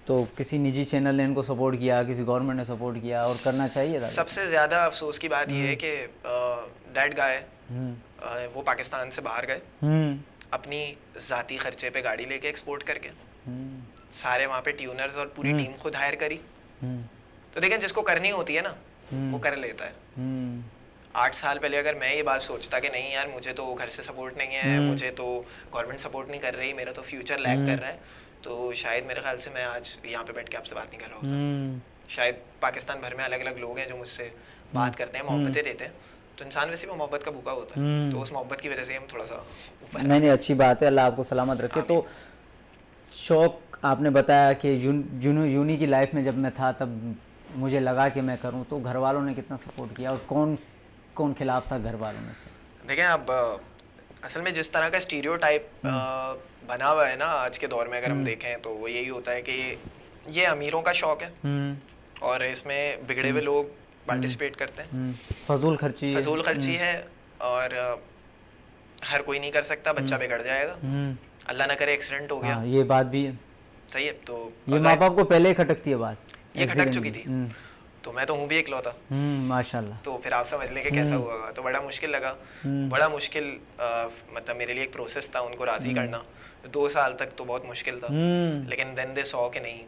तो किसी निजी चैनल ने इनको सपोर्ट किया, किसी गवर्नमेंट ने सपोर्ट किया, और करना चाहिए था। सबसे ज़्यादा अफसोस की बात ये है कि दैट गाय वो पाकिस्तान से बाहर गए, अपनी ज़ाती खर्चे पे गाड़ी लेके एक्सपोर्ट करके, सारे वहाँ पे ट्यूनर्स और पूरी टीम खुद हायर करी। तो देखें, जिसको करनी होती है ना, वो कर लेता है। 8 साल पहले अगर मैं ये बात सोचता कि नहीं यार, मुझे तो घर से सपोर्ट नहीं है, मुझे तो गवर्नमेंट सपोर्ट नहीं कर रही, मेरा तो फ्यूचर लैग कर रहा है, तो शायद मेरे ख्याल से मैं आज यहाँ पे बैठ के आपसे बात नहीं कर रहा होता। शायद पाकिस्तान भर में अलग अलग लोग हैं जो मुझसे बात करते हैं, मोहब्बतें देते हैं, तो इंसान वैसे भी मोहब्बत का भूखा होता है, तो उस मोहब्बत की वजह से हम थोड़ा सा ऊपर। नहीं, अच्छी बात है, अल्लाह आपको सलामत रखे। तो शौक आपने बताया कि यूनी की लाइफ में जब मैं था तब मुझे लगा कि मैं करूं, तो घर वालों ने कितना सपोर्ट किया और कौन खिलाफ था घर वालों में से? देखें, अब असल में जिस तरह का स्टीरियोटाइप बना हुआ है ना आज के दौर में, अगर हम देखें तो वो यही होता है कि ये अमीरों का शौक है, और इसमें बिगड़े हुए लोग पार्टिसिपेट करते हैं। फजूल खर्ची है, और हर कोई नहीं कर सकता, बच्चा बिगड़ जाएगा, अल्लाह ना करे एक्सीडेंट हो गया। ये बात भी है, सही है। तो ये माँ बाप को पहले ही खटकती है बात, ये खटक चुकी थी। तो मैं तो हूँ भी इकलौता। माशाल्लाह। तो फिर आप समझ लें कि कैसा हुआ होगा। तो बड़ा मुश्किल लगा, बड़ा मुश्किल मतलब मेरे लिए एक प्रोसेस था उनको राज़ी करना। 2 साल तक तो बहुत मुश्किल था, लेकिन देन दे सॉ कि नहीं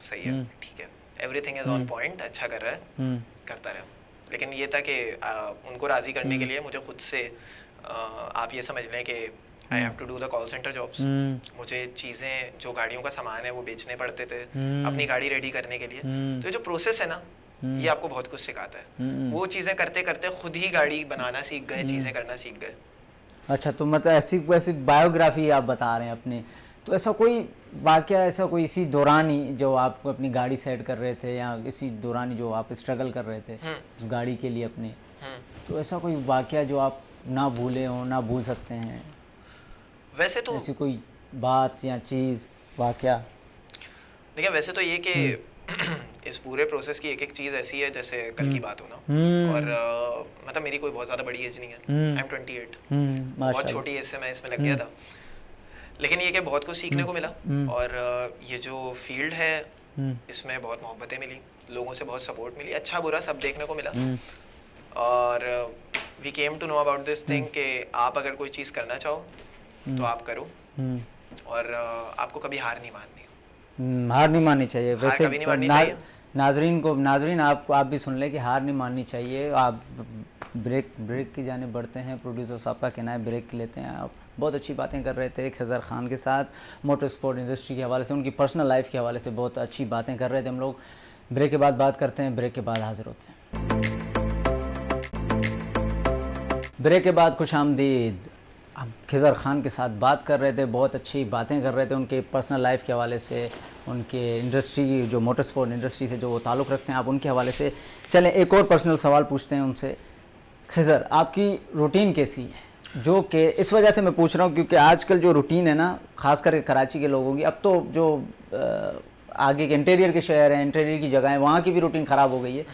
सही है, ठीक है, एवरीथिंग इज़ ऑन पॉइंट, अच्छा कर रहा है, करता रहा। लेकिन ये था कि उनको राज़ी करने के लिए मुझे खुद से आप ये समझ लें कि I have to do the call centre jobs. मुझे चीज़ें, जो गाड़ियों का सामान है वो बेचने पड़ते थे अपनी गाड़ी रेडी करने के लिए। तो ये जो प्रोसेस है ना, ये आपको बहुत कुछ सिखाता है। वो चीज़ें करते करते खुद ही गाड़ी बनाना सीख गए, चीज़ें करना सीख गए। अच्छा, तो मतलब ऐसी वैसी बायोग्राफी आप बता रहे हैं अपनी, तो ऐसा कोई वाकया, ऐसा कोई इसी दौरान ही जो आप अपनी गाड़ी सेट कर रहे थे, या इसी दौरान ही जो आप स्ट्रगल कर रहे थे उस गाड़ी के लिए अपनी, तो ऐसा कोई वाकया जो आप ना भूले हो, ना भूल सकते हैं? वैसे तो ऐसी कोई बात या चीज़, वाकया? देखिए वैसे तो ये कि इस पूरे प्रोसेस की एक एक चीज़ ऐसी है जैसे कल की बात हो ना। और मतलब मेरी कोई बहुत ज़्यादा बड़ी एज नहीं है, आई एम 28, बहुत छोटी एज से मैं इसमें लग गया था। लेकिन ये कि बहुत कुछ सीखने को मिला, और ये जो फील्ड है इसमें बहुत मोहब्बतें मिली, लोगों से बहुत सपोर्ट मिली, अच्छा बुरा सब देखने को मिला। और we came to know about this thing कि आप अगर कोई चीज़ करना चाहो तो आप करो, और आपको कभी हार नहीं माननी। हार नहीं माननी चाहिए। वैसे कभी नहीं माननी चाहिए। नाजरीन आप भी सुन लें कि हार नहीं माननी चाहिए। आप ब्रेक की जाने बढ़ते हैं। प्रोड्यूसर साहब का कहना है ब्रेक लेते हैं। आप बहुत अच्छी बातें कर रहे थे खज़र खान के साथ, मोटर स्पोर्ट इंडस्ट्री के हवाले से, उनकी पर्सनल लाइफ के हवाले से बहुत अच्छी बातें कर रहे थे। हम लोग ब्रेक के बाद बात करते हैं, ब्रेक के बाद हाजिर होते हैं। ब्रेक के बाद खुशामदीद। हम खज़र खान के साथ बात कर रहे थे, बहुत अच्छी बातें कर रहे थे उनके पर्सनल लाइफ के हवाले से, उनके इंडस्ट्री, जो मोटर स्पोर्ट इंडस्ट्री से जो वो ताल्लुक़ रखते हैं, आप उनके हवाले से। चलें एक और पर्सनल सवाल पूछते हैं उनसे। खज़र, आपकी रूटीन कैसी है? जो कि इस वजह से मैं पूछ रहा हूँ क्योंकि आजकल जो रूटीन है ना, ख़ास करके कराची के लोगों की, अब तो जो आगे के इंटीरियर के शहर हैं, इंटीरियर की जगह है, वहाँ की भी रूटीन ख़राब हो गई है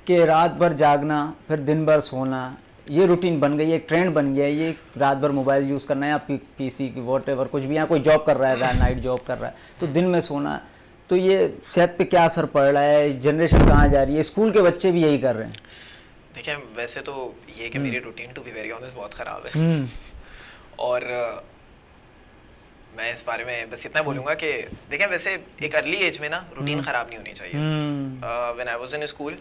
कि रात भर जागना फिर दिन भर सोना, ये रूटीन बन गई है, एक ट्रेंड बन गया है। ये रात भर मोबाइल यूज़ करना है या पीसी की वॉटेवर कुछ भी, यहाँ कोई जॉब कर रहा है, नाइट जॉब कर रहा है, तो दिन में सोना। तो ये सेहत पे क्या असर पड़ रहा है? जनरेशन कहाँ जा रही है? स्कूल के बच्चे भी यही कर रहे हैं। देखिए वैसे तो ये कि मेरी routine to be very honest बहुत ख़राब है। और मैं इस बारे में बस इतना बोलूँगा कि देखिए वैसे एक अर्ली एज में ना रूटीन ख़राब नहीं होनी चाहिए। When I was in school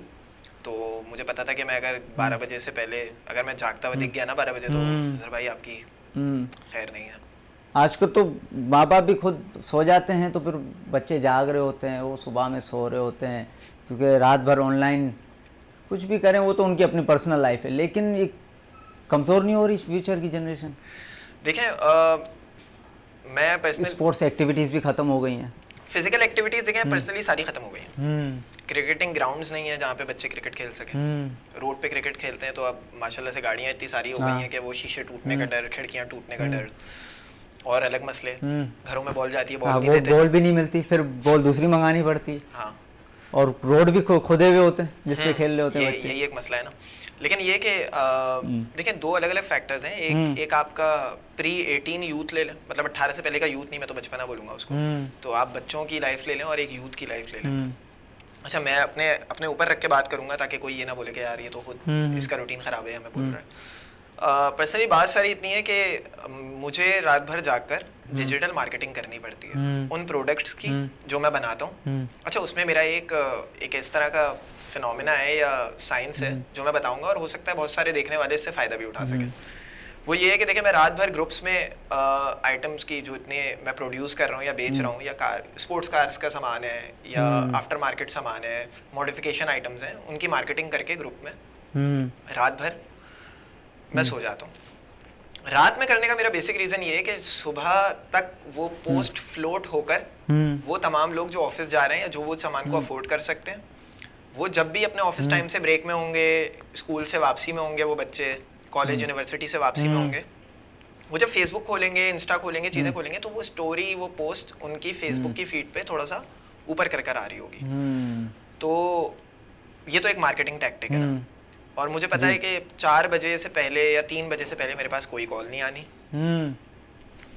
तो मुझे पता था कि मैं अगर 12 बजे से पहले अगर मैं जागता हुआ दिख गया ना 12 बजे, तो सर भाई आपकी खैर नहीं है। आजकल तो माँ बाप भी खुद सो जाते हैं तो फिर बच्चे जाग रहे होते हैं, वो सुबह में सो रहे होते हैं, क्योंकि रात भर ऑनलाइन कुछ भी करें, वो तो उनकी अपनी पर्सनल लाइफ है। लेकिन ये कमज़ोर नहीं हो रही फ्यूचर की जनरेशन? देखें मैं पर्सनली स्पोर्ट्स एक्टिविटीज़ भी ख़त्म हो गई हैं, फिजिकल एक्टिविटीज़ देखें पर्सनली सारी ख़त्म हो गई हैं। क्रिकेटिंग ग्राउंड्स नहीं है जहाँ पे बच्चे क्रिकेट खेल सकें। रोड पे क्रिकेट खेलते हैं तो अब माशाल्लाह से गाड़ियाँ इतनी सारी हो गई हैं कि वो शीशे टूटने का डर, खिड़कियाँ टूटने का डर, और अलग मसले, घरों में बॉल जाती है, बॉल नहीं देते, बॉल भी नहीं मिलती, फिर बॉल दूसरी मंगानी पड़ती है। हाँ, और रोड भी खुदे हुए होते हैं जिस पे खेल रहे होते हैं बच्चे। यही एक मसला है ना। लेकिन ये कि देखिए दो अलग अलग फैक्टर्स हैं। एक आपका प्री 18 यूथ ले लें, मतलब 18 से पहले का यूथ नहीं, मैं तो बचपना बोलूँगा उसको। तो आप बच्चों की लाइफ ले लें और एक यूथ की लाइफ ले लें। अच्छा, मैं अपने ऊपर रख के बात करूँगा ताकि कोई ये ना बोले कि यार ये तो खुद इसका रूटीन ख़राब है, हमें बोल रहा है। पर्सनली बात सारी इतनी है कि मुझे रात भर जागकर डिजिटल मार्केटिंग करनी पड़ती है उन प्रोडक्ट्स की जो मैं बनाता हूँ। अच्छा, उसमें मेरा एक इस तरह का फिनोमिना है या साइंस है जो मैं बताऊंगा, और हो सकता है बहुत सारे देखने वाले इससे फ़ायदा भी उठा सकें। वो ये है कि देखिए मैं रात भर ग्रुप्स में आइटम्स की जो इतने मैं प्रोड्यूस कर रहा हूँ या बेच रहा हूँ, या स्पोर्ट्स कार्स का सामान है या आफ्टर मार्केट सामान है, मॉडिफिकेशन आइटम्स हैं, उनकी मार्केटिंग करके ग्रुप में रात भर मैं सो जाता हूँ। रात में करने का मेरा बेसिक रीज़न ये है कि सुबह तक वो पोस्ट फ्लोट होकर वो तमाम लोग जो ऑफिस जा रहे हैं या जो वो सामान को अफोर्ड कर सकते हैं, वो जब भी अपने ऑफिस टाइम से ब्रेक में होंगे, स्कूल से वापसी में होंगे, वो बच्चे कॉलेज यूनिवर्सिटी से वापसी में होंगे, वो जब फेसबुक खोलेंगे, इंस्टा खोलेंगे, चीज़ें खोलेंगे, तो वो स्टोरी, वो पोस्ट उनकी फेसबुक की फीड पे थोड़ा सा ऊपर कर आ रही होगी। तो ये तो एक मार्केटिंग टैक्टिक है ना। और मुझे पता है कि 4 बजे से पहले या 3 बजे से पहले मेरे पास कोई कॉल नहीं आनी,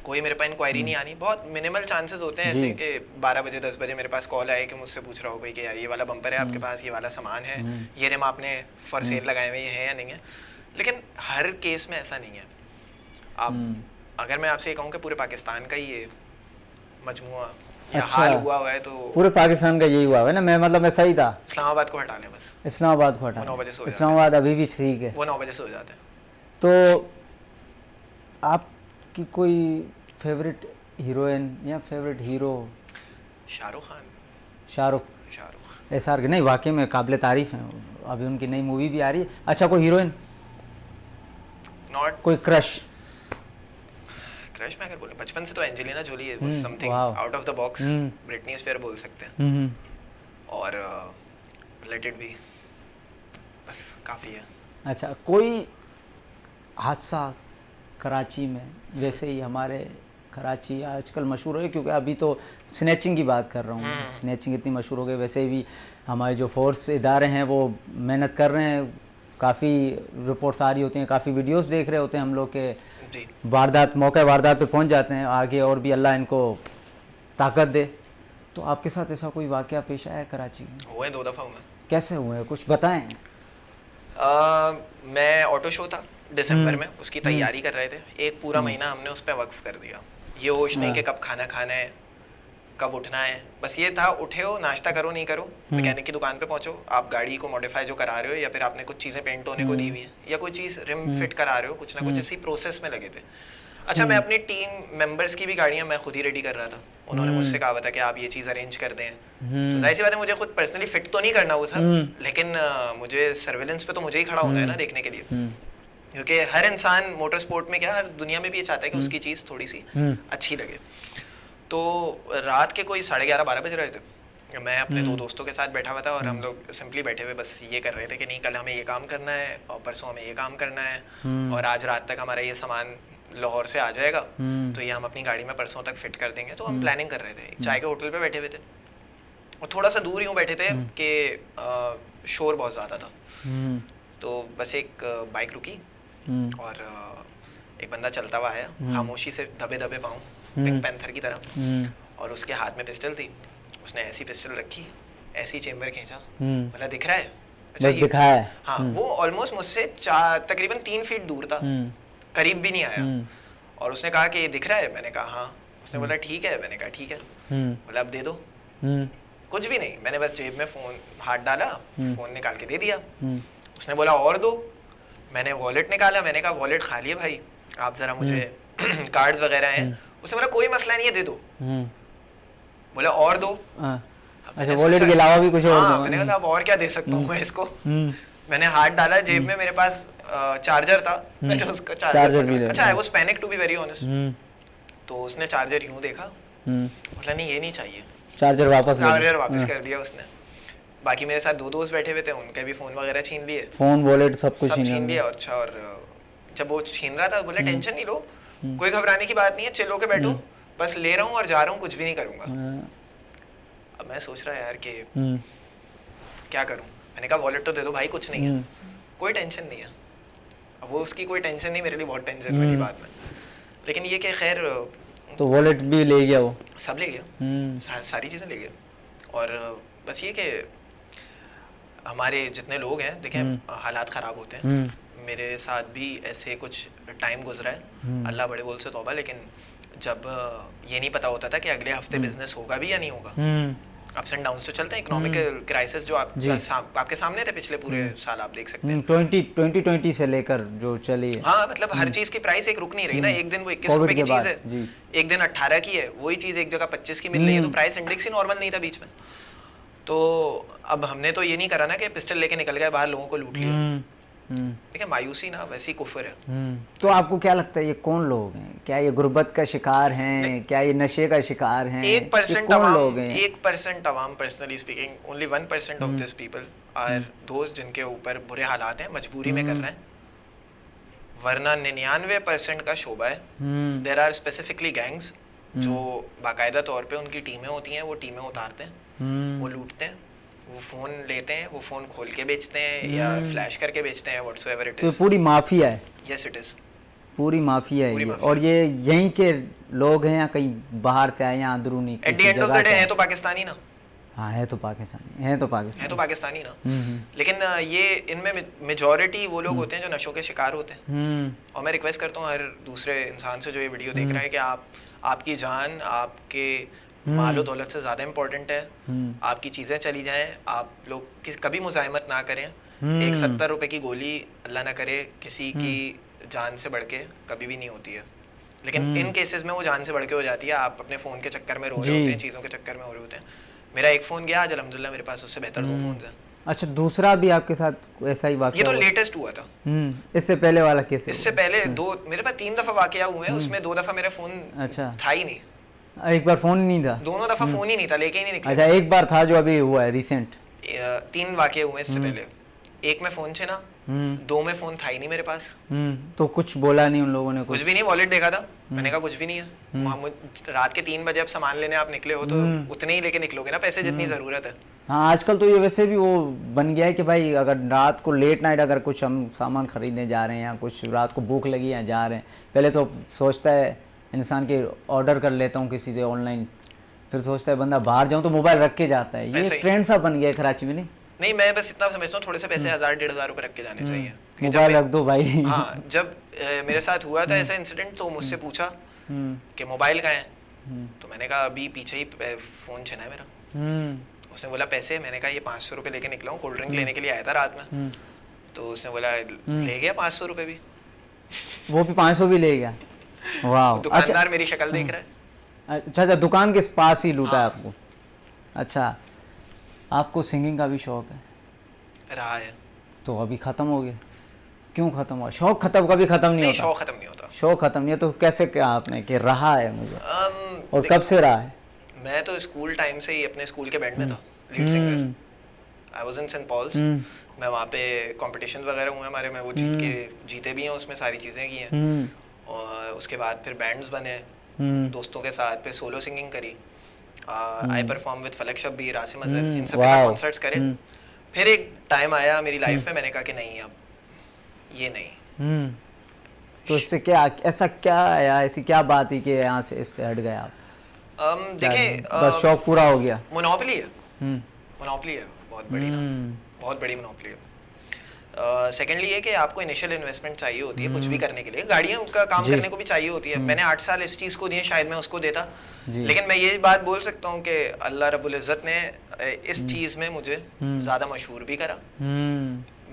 कोई मेरे पास इंक्वायरी नहीं आनी, बहुत मिनिमल चांसेस होते हैं ऐसे कि 12 बजे 10 बजे मेरे पास कॉल आए कि मुझसे पूछ रहा हो भाई कि यार ये वाला बम्पर है आपके पास, ये वाला सामान है, ये रिम आपने फॉर सेल लगाए हुए हैं या नहीं है। लेकिन हर केस में ऐसा नहीं है। आप अगर मैं आपसे ये कहूँ कि पूरे पाकिस्तान का ही ये मजमुआ या हाल हुआ है तो पूरे पाकिस्तान का यही हुआ है ना। मैं सही था। इस्लामाबाद को हटा लें बस, इस्लामाबाद को हटा, 9 बजे से इस्लामाबाद अभी भी ठीक है, वो 9 बजे से हो जाते हैं। तो आपकी कोई फेवरेट हीरोइन या favourite hero? Shahrukh Khan. Shahrukh SR के नहीं, वाकई में काबिल तारीफ हैं, अभी उनकी नई मूवी भी आ रही है। अच्छा, कोई हीरोइन? नॉट कोई क्रश में अगर बोले बचपन से तो एंजेलिना जोली है, something out of the box. Britney Spear बोल सकते हैं, और लेट इट बी, बस काफ़ी है। अच्छा, कोई हादसा कराची में, वैसे ही हमारे कराची आजकल मशहूर है क्योंकि अभी तो स्नैचिंग की बात कर रहा हूँ, स्नैचिंग इतनी मशहूर हो गई, वैसे भी हमारे जो फोर्स इदारे हैं वो मेहनत कर रहे हैं, काफ़ी रिपोर्ट्स आ रही होती हैं, काफ़ी वीडियोस देख रहे होते हैं हम लोग के मौके वारदात पे पहुंच जाते हैं, आगे और भी अल्लाह इनको ताकत दे। तो आपके साथ ऐसा कोई वाक़या पेश आया कराची में? हुए 2 दफ़ा हुए। कैसे हुए, कुछ बताएं। मैं ऑटो शो था दिसंबर में, उसकी तैयारी कर रहे थे, एक पूरा महीना हमने उस पर वक्फ कर दिया। ये होश नहीं कि कब खाना खाना है, कब उठना है, बस ये था उठे हो, नाश्ता करो नहीं करो, मैकेनिक की दुकान पे पहुंचो, आप गाड़ी को मॉडिफाई जो करा रहे हो या फिर आपने कुछ चीज़ें पेंट होने को दी हुई है या कोई चीज़ रिम फिट करा रहे हो, कुछ ना कुछ इसी प्रोसेस में लगे थे। अच्छा, मैं अपनी टीम मेंबर्स की भी गाड़ियाँ मैं खुद ही रेडी कर रहा था, उन्होंने मुझसे कहा था कि आप ये चीज़ अरेंज कर दें, तो जाहिर सी बात है मुझे खुद पर्सनली फिट तो नहीं करना वो सब, लेकिन मुझे सर्वेलेंस पे तो मुझे ही खड़ा होना है ना देखने के लिए, क्योंकि हर इंसान मोटर स्पोर्ट में क्या, हर दुनिया में भी ये चाहता है कि उसकी चीज़ थोड़ी सी अच्छी लगे। तो रात के कोई 11:30-12 बज रहे थे, मैं अपने 2 दोस्तों के साथ बैठा हुआ था और हम लोग सिंपली बैठे हुए बस ये कर रहे थे कि नहीं कल हमें ये काम करना है और परसों हमें ये काम करना है और आज रात तक हमारा ये सामान लाहौर से आ जाएगा, तो ये हम अपनी गाड़ी में परसों तक फिट कर देंगे। तो हम प्लानिंग कर रहे थे, एक चाय के होटल पे बैठे हुए थे और थोड़ा सा दूर यूँ बैठे थे कि शोर बहुत ज़्यादा था, तो बस एक बाइक रुकी और एक बंदा चलता हुआ आया, खामोशी से दबे दबे पाँव, पिंक पैंथर की तरह, और उसके हाथ में पिस्टल थी, उसने ऐसी पिस्टल रखी, ऐसी चेम्बर खींचा, मतलब दिख रहा है, अच्छा बस दिखा है। हाँ, वो ऑलमोस्ट मुझसे तकरीबन 3 फीट दूर था, करीब भी नहीं आया, और उसने कहा कि ये दिख रहा है, मैंने कहा हाँ, उसने बोला ठीक है, मैंने कहा ठीक है, बोला अब दे दो, कुछ भी नहीं, मैंने बस जेब में फोन हाथ डाला, फोन निकाल के दे दिया, उसने बोला और दो, मैंने वॉलेट निकाला, मैंने कहा वॉलेट खाली है भाई, आप जरा मुझे कार्ड्स वगैरह हैं, उसने बोला कोई मसला नहीं है दे दो, बोला और दो, अच्छा वॉलेट के अलावा भी कुछ और दो, मैंने कहा अब और क्या दे सकता हूँ मैं इसको, मैंने हाथ डाला, जेब में मेरे पास चार्जर था, मैंने उसका चार्जर भी अच्छा I was panic to be very honest, तो उसने चार्जर यूं देखा, बोला नहीं ये नहीं चाहिए, चार्जर वापस कर दिया उसने। बाकी मेरे साथ 2 दोस्त बैठे हुए थे, उनके भी फोन वगैरह छीन लिए, फोन वॉलेट सब कुछ छीन लिया। अच्छा, और जब वो छीन रहा था बोले टेंशन नहीं लो, कोई घबराने की बात नहीं है, चिल होके बैठो, बस ले रहा हूँ और जा रहा हूँ, कुछ भी नहीं करूँगा। अब मैं सोच रहा यार कि क्या करूँ, मैंने कहा वॉलेट तो दे दो भाई, कुछ नहीं है, कोई टेंशन नहीं है। अब वो उसकी कोई टेंशन नहीं, मेरे लिए बहुत टेंशन वाली बात में, लेकिन ये कि खैर तो वॉलेट भी ले गया, वो सब ले गया, सारी चीज़ें ले गया। और बस ये कि हमारे जितने लोग हैं देखें हालात ख़राब होते हैं, मेरे साथ भी ऐसे कुछ टाइम गुजरा है, अल्लाह बड़े बोल से तौबा, लेकिन जब ये नहीं पता होता था कि अगले हफ्ते बिजनेस होगा भी या नहीं होगा, अप्स एंड डाउन्स तो चलते हैं, इकोनॉमिक क्राइसिस जो आपके सामने थे पिछले पूरे साल, आप देख सकते हैं 2020 से लेकर जो चली है। हाँ, मतलब हर चीज़ की प्राइस एक रुक नहीं रही ना, एक दिन वो 21 रुपए की चीज़ है, एक दिन 18 की है, वही चीज़ एक जगह 25 की मिल रही है, तो प्राइस इंडेक्स ही नॉर्मल नहीं था बीच में। तो अब हमने तो ये नहीं करा ना कि पिस्टल लेके निकल गए बाहर, लोगों को लूट लिया। देखिए मायूसी ना वैसी कुफर है। तो आपको क्या लगता है ये कौन लोग हैं? क्या ये गुर्बत का शिकार हैं? क्या ये नशे का शिकार हैं? 1% लोग हैं, 1% अवाम, personally speaking only 1% of this people are दोस्त जिनके ऊपर बुरे हालात हैं, मजबूरी में कर रहे हैं, वरना 99% का शोबा है। देयर आर स्पेसिफिकली गैंग्स जो बाकायदा तौर पे उनकी टीमें होती हैं, वो टीमें उतारते हैं, वो लूटते हैं, वो फोन लेते हैं, वो फोन खोल के बेचते हैं या फ्लैश करके बेचते हैं, व्हाटसोएवर इट इज। तो पूरी माफिया है। Yes it is. पूरी माफिया है पूरी ये। माफिया। और ये यहीं के लोग हैं या कहीं बाहर से आए या अंदरूनी एट द किसी एंड ऑफ जगह द डे से है आए? तो पाकिस्तानी ना, हाँ है तो पाकिस्तानी, है तो है पाकिस्तानी। तो पाकिस्तानी ना। हम्म। लेकिन ये इनमें मेजॉरिटी वो लोग होते हैं जो नशों के शिकार होते हैं। हम्म। और मैं रिक्वेस्ट करता हूँ हर दूसरे इंसान से जो ये वीडियो देख रहा है कि आपकी जान आपके मालो दौलत से ज़्यादा इम्पोर्टेंट है। आपकी चीज़ें चली जाएं, आप लोग कभी मुज़ाहिमत ना करें। एक 70 रुपए की गोली अल्लाह ना करे किसी की जान से बढ़ के कभी भी नहीं होती है, लेकिन इन केसेस में वो जान से बढ़ के हो जाती है। आप अपने फ़ोन के चक्कर में रो रहे होते हैं, चीज़ों के चक्कर में हो रहे होते हैं। मेरा एक फ़ोन गया आज अल्हम्दुलिल्लाह, मेरे पास उससे बेहतर 2 फ़ोन हैं। अच्छा, दूसरा भी आपके साथ ऐसा ही ये वाक़या तो हुआ? लेटेस्ट हुआ था। इससे पहले वाला कैसे इससे पहले मेरे पास 3 दफ़ा वाकया हुए हैं, उसमें 2 दफ़ा मेरा फ़ोन अच्छा, था ही नहीं। एक बार फ़ोन ही नहीं था? दोनों दफ़ा फ़ोन ही नहीं था, लेके ही नहीं निकले। अच्छा, एक बार था जो अभी हुआ है रिसेंट? 3 वाकये हुए इससे पहले। एक में फ़ोन छिना, 2 में फ़ोन था ही नहीं मेरे पास। तो कुछ बोला नहीं उन लोगों ने? कुछ भी नहीं, वॉलेट देखा था, मैंने कहा कुछ भी नहीं है। रात के 3 बजे अब सामान लेने आप निकले हो तो उतने ही लेके निकलोगे ना, पैसे जितनी ज़रूरत है। हाँ, आजकल तो ये वैसे भी वो बन गया है कि भाई अगर रात को लेट नाइट अगर कुछ हम सामान खरीदने जा रहे हैं या कुछ रात को भूख लगी या जा रहे हैं, पहले तो सोचता है इंसान कि ऑर्डर कर लेता हूँ किसी से ऑनलाइन, फिर सोचता है बंदा बाहर जाऊँ तो मोबाइल रख के जाता है। ये ट्रेंड सा बन गया है कराची में। नहीं, मैं बस इतना समझता हूँ थोड़े से पैसे 1000-1500 रुपए रख के जाने चाहिए। मोबाइल रख दो भाई। हाँ, जब मेरे साथ हुआ था ऐसा इंसिडेंट तो मुझसे पूछा कि मोबाइल कहाँ है, तो मैंने कहा अभी पीछे ही फ़ोन छिना है मेरा। उसने बोला पैसे, मैंने कहा ये 500 रुपये लेके निकला हूँ, कोल्ड ड्रिंक लेने के लिए आया था रात में। तो उसने बोला ले गया 500 रुपये भी। वो भी 500 भी ले गया? वाह। दुकानदार मेरी शक्ल देख रहा है। अच्छा, दुकान के पास ही लूटा है आपको? अच्छा, आपको सिंगिंग का भी शौक है? रहा है। तो अभी ख़त्म हो गया? क्यों ख़त्म हुआ? शौक कभी ख़त्म नहीं होता? शौक ख़त्म नहीं होता। शौक ख़त्म नहीं है तो कैसे क्या आपने कि रहा है मुझे? और कब से रहा है? मैं तो स्कूल टाइम से ही अपने स्कूल के बैंड में था, lead singer. I was in Saint Paul's. मैं वहाँ पे कॉम्पिटिशन वगैरह हुए हमारे में, वो जीते भी हैं, उसमें सारी चीज़ें की हैं। और उसके बाद फिर बैंड्स बने दोस्तों के साथ, फिर सोलो सिंगिंग करी। आई परफॉर्म विद फलक शब्बीर, आसिम अजहर, इन सब के कॉन्सर्ट्स करे। फिर एक टाइम आया मेरी लाइफ में, मैंने कहा कि नहीं, अब ये नहीं। तो इससे क्या, ऐसा क्या आया, ऐसी क्या बात थी कि यहाँ से इससे हट गए आप? देखिए, बस शौक पूरा हो गया? मोनोपोली है, मोनोपोली है बहुत बड़ी ना, बहुत बड़ी मोनोपोली है। सेकेंडली ये कि आपको इनिशियल इन्वेस्टमेंट चाहिए होती है कुछ भी करने के लिए, गाड़ियाँ का काम करने को भी चाहिए होती है। मैंने 8 साल इस चीज़ को दिए, शायद मैं उसको देता, लेकिन मैं ये बात बोल सकता हूँ कि अल्लाह रब्बुल इज़्ज़त ने इस चीज़ में मुझे ज़्यादा मशहूर भी करा,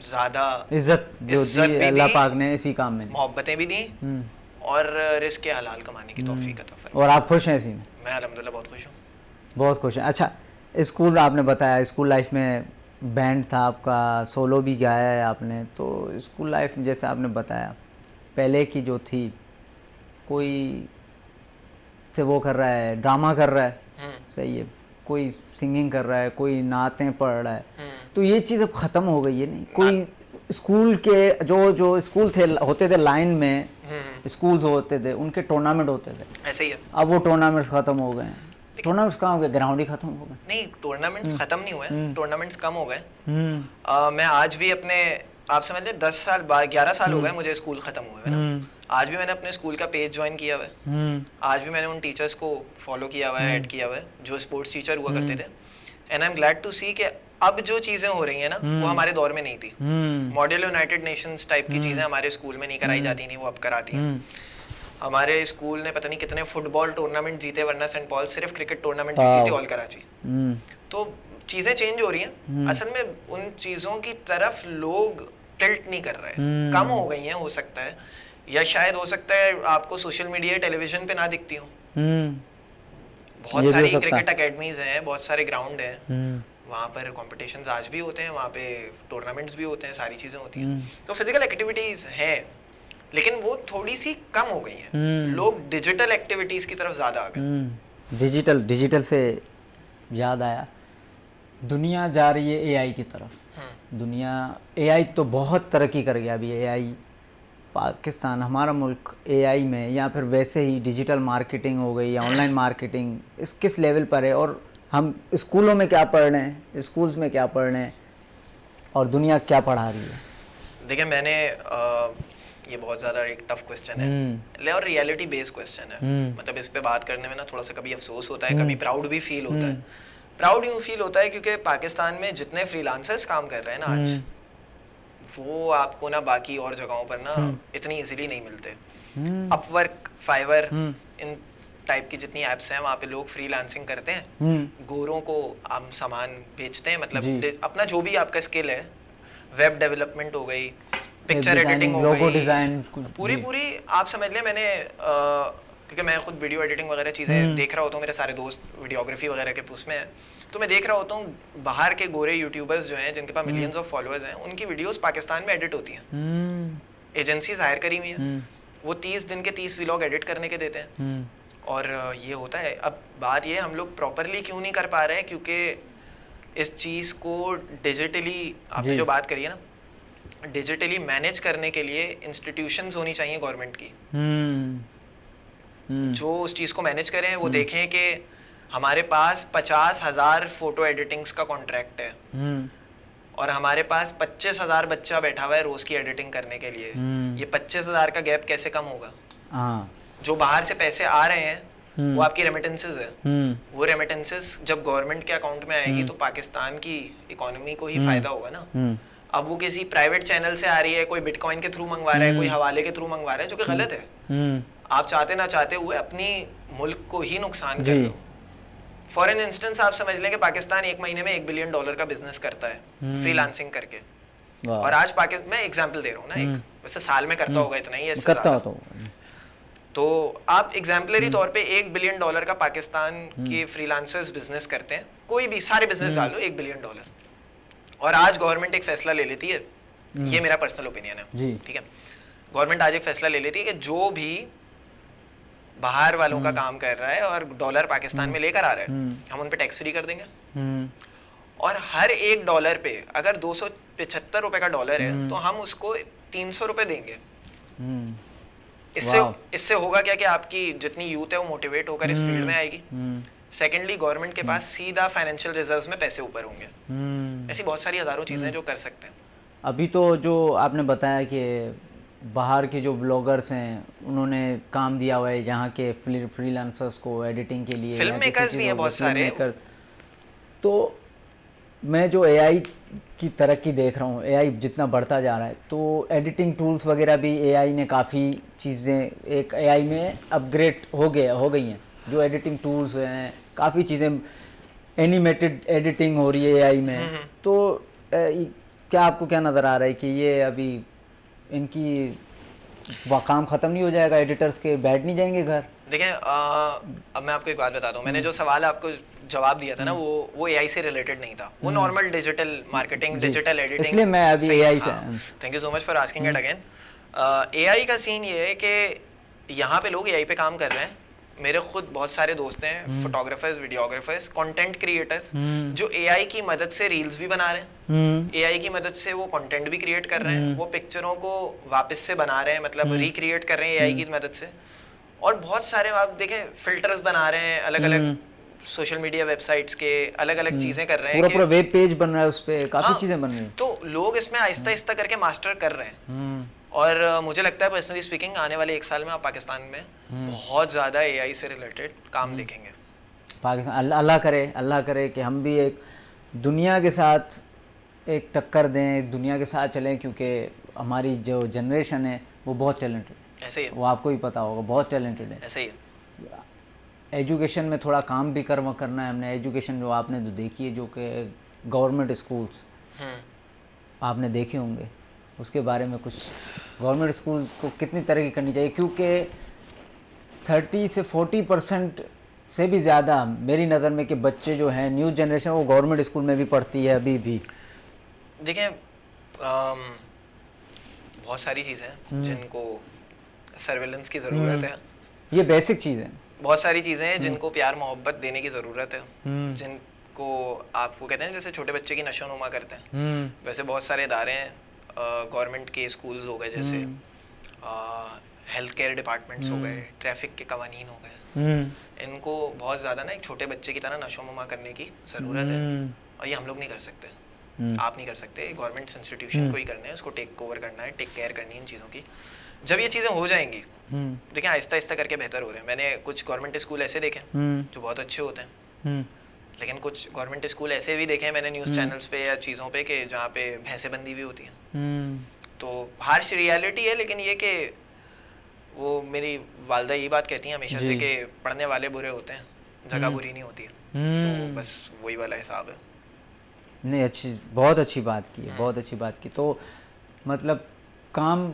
ज़्यादा इज्जत जो दी अल्लाह पाक ने इसी काम में, मोहब्बतें भी दी, और रिस्क के हलाल कमाने की तौफीक अता फरमाई। और आप खुश हैं इसी में? मैं अल्हम्दुलिल्लाह बहुत खुश हूँ। बहुत खुश हैं। अच्छा, स्कूल आपने बताया, स्कूल लाइफ में बैंड था आपका, सोलो भी गाया है आपने, तो स्कूल लाइफ में जैसे आपने बताया पहले की जो थी, कोई से वो कर रहा है, ड्रामा कर रहा है, सही है, कोई सिंगिंग कर रहा है, कोई नातें पढ़ रहा है, तो ये चीज़ अब ख़त्म हो गई है। नहीं, कोई स्कूल के जो स्कूल थे होते थे लाइन में, स्कूल्स होते थे, उनके टूर्नामेंट होते थे, ऐसे ही है। अब वो टूर्नामेंट्स ख़त्म हो गए हैं। टूर्नामेंट्स कहाँ हो गए? ग्राउंड ही खत्म हो गए। नहीं, टूर्नामेंट्स खत्म नहीं हुए, टूर्नामेंट्स कम हो गए। मैं आज भी अपने, आप समझ लें 10 साल 11 साल हो गए मुझे स्कूल खत्म हुए ना, आज भी मैंने अपने स्कूल का पेज ज्वाइन किया हुआ है, आज भी मैंने उन टीचर्स को फॉलो किया हुआ है, ऐड किया हुआ है जो स्पोर्ट्स टीचर हुआ करते थे। And I am glad to see कि अब जो चीज़ें हो रही हैं ना, वो हमारे दौर में नहीं थी। मॉडल यूनाइटेड नेशंस टाइप की चीज़ें हमारे स्कूल में नहीं कराई जाती थी, वो अब कराती हैं। हमारे स्कूल ने पता नहीं कितने फुटबॉल टूर्नामेंट जीते, वरना सेंट पॉल सिर्फ क्रिकेट टूर्नामेंट जीती थी, ऑल कराची। तो चीज़ें चेंज हो रही हैं। असल में उन चीज़ों की तरफ लोग टिल्ट नहीं कर रहे, कम हो गई हैं, हो सकता है, या शायद हो सकता है आपको सोशल मीडिया टेलीविजन पे ना दिखती हो। बहुत सारी क्रिकेट अकेडमीज हैं, बहुत सारे ग्राउंड हैं, वहाँ पर कॉम्पिटिशन्स आज भी होते हैं, वहाँ पे टूर्नामेंट्स भी होते हैं, सारी चीज़ें होती हैं। तो फिजिकल एक्टिविटीज़ हैं, लेकिन वो थोड़ी सी कम हो गई हैं। लोग डिजिटल एक्टिविटीज़ की तरफ ज़्यादा आ गए। डिजिटल से याद आया, दुनिया जा रही है एआई की तरफ। दुनिया, एआई तो बहुत तरक्की कर गया अभी। एआई, पाकिस्तान, हमारा मुल्क एआई में, या फिर वैसे ही डिजिटल मार्केटिंग हो गई या ऑनलाइन मार्केटिंग, इस किस लेवल पर है, और हम स्कूलों में क्या पढ़ रहे हैं, स्कूल्स में क्या पढ़ रहे हैं, और दुनिया क्या पढ़ा रही है? देखिए, मैंने ये बहुत ज़्यादा एक टफ क्वेश्चन है और रियलिटी बेस्ड क्वेश्चन है। मतलब इस पे बात करने में ना थोड़ा सा कभी अफसोस होता है, कभी प्राउड भी फील होता है। प्राउड यूँ फील होता है क्योंकि पाकिस्तान में जितने फ्रीलांसर्स काम कर रहे हैं ना आज, वो आपको ना बाकी और जगहों पर ना इतनी इजीली नहीं मिलते। अपवर्क, फाइवर, इन टाइप की जितनी एप्स हैं वहाँ पे लोग फ्रीलांसिंग करते हैं, गोरों को हम सामान बेचते हैं। मतलब अपना जो भी आपका स्किल है, वेब डेवलपमेंट हो गई, पिक्चर एडिटिंग हो लोगो गई, डिजाइन, पूरी आप समझ लें। मैंने क्योंकि मैं खुद वीडियो एडिटिंग वगैरह चीज़ें देख रहा होता हूँ, मेरे सारे दोस्त वीडियोग्राफी वगैरह के उसमें है, तो मैं देख रहा होता हूँ बाहर के गोरे यूट्यूबर्स जो हैं जिनके पास मिलियंस ऑफ फॉलोअर्स हैं, उनकी वीडियोस पाकिस्तान में एडिट होती हैं। एजेंसीज हायर करी हुई हैं, वो 30 दिन के 30 व्लॉग एडिट करने के देते हैं। और ये होता है। अब बात ये, हम लोग प्रॉपरली क्यों नहीं कर पा रहे हैं, क्योंकि इस चीज़ को डिजिटली, आपने जो बात करी है ना, डिजिटली मैनेज करने के लिए इंस्टीट्यूशंस होनी चाहिए गवर्नमेंट की, जो उस चीज़ को मैनेज करें। वो देखें कि हमारे पास 50,000 फोटो एडिटिंग्स का कॉन्ट्रैक्ट है और हमारे पास 25,000 बच्चा बैठा हुआ है रोज की एडिटिंग करने के लिए। ये 25,000 का गैप कैसे कम होगा? जो बाहर से पैसे आ रहे हैं वो आपकी रेमिटेंसेस है। वो रेमिटेंसेस जब गवर्नमेंट के अकाउंट में आएगी तो पाकिस्तान की इकोनॉमी को ही फायदा होगा ना। अब वो किसी प्राइवेट चैनल से आ रही है, कोई बिटकॉइन के थ्रू मंगवा रहा है, कोई हवाले के थ्रू मंगवा रहा है, जो कि गलत है। आप चाहते ना चाहते हुए अपनी मुल्क को ही नुकसान कर रहे हो। फॉर एन इंस्टेंस आप समझ लें कि पाकिस्तान एक महीने में $1 बिलियन का बिजनेस करता है फ्रीलांसिंग करके। और आज पाकिस्तान, मैं एग्जांपल दे रहा हूँ ना, एक वैसे साल में करता होगा इतना ही है, करता तो आप एग्जाम्पलरी तौर पे $1 बिलियन का पाकिस्तान के फ्रीलांसर्स बिजनेस करते हैं। कोई भी सारे बिजनेस डाल लो $1 बिलियन। और आज गवर्नमेंट एक फैसला ले लेती है, ये मेरा पर्सनल ओपिनियन है, ठीक है, गवर्नमेंट आज एक फैसला ले लेती है कि जो भी बाहर वालों का काम कर रहा है और डॉलर पाकिस्तान में लेकर आ रहा है, हम उन पे टैक्स फ्री कर देंगे। और हर $1 पे अगर 275 रुपए का डॉलर है तो हम उसको 300 रुपए देंगे। इससे होगा क्या कि आपकी जितनी यूथ है वो मोटिवेट होकर इस फील्ड में आएगी। सेकेंडली, गवर्नमेंट के पास सीधा फाइनेंशियल रिजर्व्स में पैसे ऊपर होंगे। ऐसी बहुत सारी हजारों चीजें जो कर सकते हैं। अभी तो जो आपने बताया कि बाहर के जो ब्लॉगर्स हैं उन्होंने काम दिया हुआ है यहाँ के फ्रीलांसर्स को एडिटिंग के लिए, फिल्म मेकर्स भी हैं बहुत सारे। तो मैं जो एआई की तरक्की देख रहा हूँ, एआई जितना बढ़ता जा रहा है, तो एडिटिंग टूल्स वगैरह भी एआई ने काफ़ी चीज़ें एक एआई में अपग्रेड हो गई हैं। जो एडिटिंग टूल्स हैं, काफ़ी चीज़ें, एनिमेटेड एडिटिंग हो रही है एआई में। तो क्या आपको क्या नज़र आ रहा है कि ये अभी इनकी काम ख़त्म नहीं हो जाएगा, एडिटर्स के बैठ नहीं जाएंगे घर? देखें, अब मैं आपको एक बात बताता हूँ। मैंने जो सवाल आपको जवाब दिया था ना, वो एआई से रिलेटेड नहीं था, वो normal digital marketing, digital editing. इसलिए मैं अभी एआई पे, thank you so much for asking it again. AI का सीन ये है कि यहाँ पे लोग एआई पे काम कर रहे हैं। मेरे खुद बहुत सारे दोस्त हैं, फोटोग्राफर्स, वीडियोग्राफर्स, कंटेंट क्रिएटर्स, जो एआई की मदद से रील्स भी बना रहे हैं, एआई की मदद से वो कंटेंट भी क्रिएट कर रहे हैं, वो पिक्चरों को वापस से बना रहे हैं, मतलब रिक्रिएट कर रहे हैं एआई की मदद से। और बहुत सारे आप देखें फिल्टर्स बना रहे हैं, अलग अलग सोशल मीडिया वेबसाइट्स के अलग अलग चीजें कर रहे हैं, पूरा वेब पेज बन रहा है, उस पे काफी चीजें बन रही हैं। तो लोग इसमें आहिस्ता आहिस्ता करके मास्टर कर रहे हैं। और मुझे लगता है पर्सनली स्पीकिंग आने वाले 1 साल में आप पाकिस्तान में बहुत ज़्यादा एआई से रिलेटेड काम देखेंगे। पाकिस्तान, अल्लाह करे कि हम भी एक दुनिया के साथ एक टक्कर दें, दुनिया के साथ चलें, क्योंकि हमारी जो जनरेशन है वो बहुत टैलेंटेड है। ऐसे ही है, वो आपको भी पता होगा, बहुत टैलेंटेड है। ऐसे ही है। एजुकेशन में थोड़ा काम भी करना है हमने। एजुकेशन जो आपने तो देखी है, जो कि गवर्नमेंट स्कूल्स आपने देखे होंगे, उसके बारे में कुछ, गवर्नमेंट स्कूल को कितनी तरक्की करनी चाहिए? क्योंकि 30 से 40% से भी ज़्यादा मेरी नज़र में कि बच्चे जो हैं, न्यू जनरेशन, वो गवर्नमेंट स्कूल में भी पढ़ती है अभी भी। देखिए, बहुत सारी चीज़ें जिनको सर्वेलेंस की ज़रूरत है, ये बेसिक चीज़ है। बहुत सारी चीज़ें हैं जिनको प्यार मोहब्बत देने की ज़रूरत है, जिनको आपको कहते हैं जैसे छोटे बच्चे की नशोनुमा करते हैं, वैसे बहुत सारे इदारे हैं, गवर्नमेंट के स्कूल्स हो गए, जैसे हेल्थ केयर डिपार्टमेंट्स हो गए, ट्रैफिक के कवानीन हो गए, इनको बहुत ज़्यादा ना एक छोटे बच्चे की तरह नशोनुमा करने की ज़रूरत है। और ये हम लोग नहीं कर सकते। आप नहीं कर सकते, गवर्नमेंट इंस्टीट्यूशन को ही करना है, उसको टेक ओवर करना है, टेक केयर करनी है इन चीज़ों की। जब ये चीज़ें हो जाएंगी, देखिए आहिस्ता आहिस्ता करके बेहतर हो रहे हैं। मैंने कुछ गवर्नमेंट स्कूल ऐसे देखे जो बहुत अच्छे होते हैं, लेकिन कुछ गवर्नमेंट स्कूल ऐसे भी देखे हैं मैंने न्यूज़ चैनल्स पे या चीज़ों पे कि जहाँ पे भैंसेबंदी भी होती है। तो हार्श रियलिटी है, लेकिन ये कि वो मेरी वालदा यही बात कहती हैं हमेशा से कि पढ़ने वाले बुरे होते हैं, जगह बुरी नहीं होती है। तो बस वही वाला हिसाब है। नहीं, अच्छी, बहुत अच्छी बात की है, बहुत अच्छी बात की। तो मतलब काम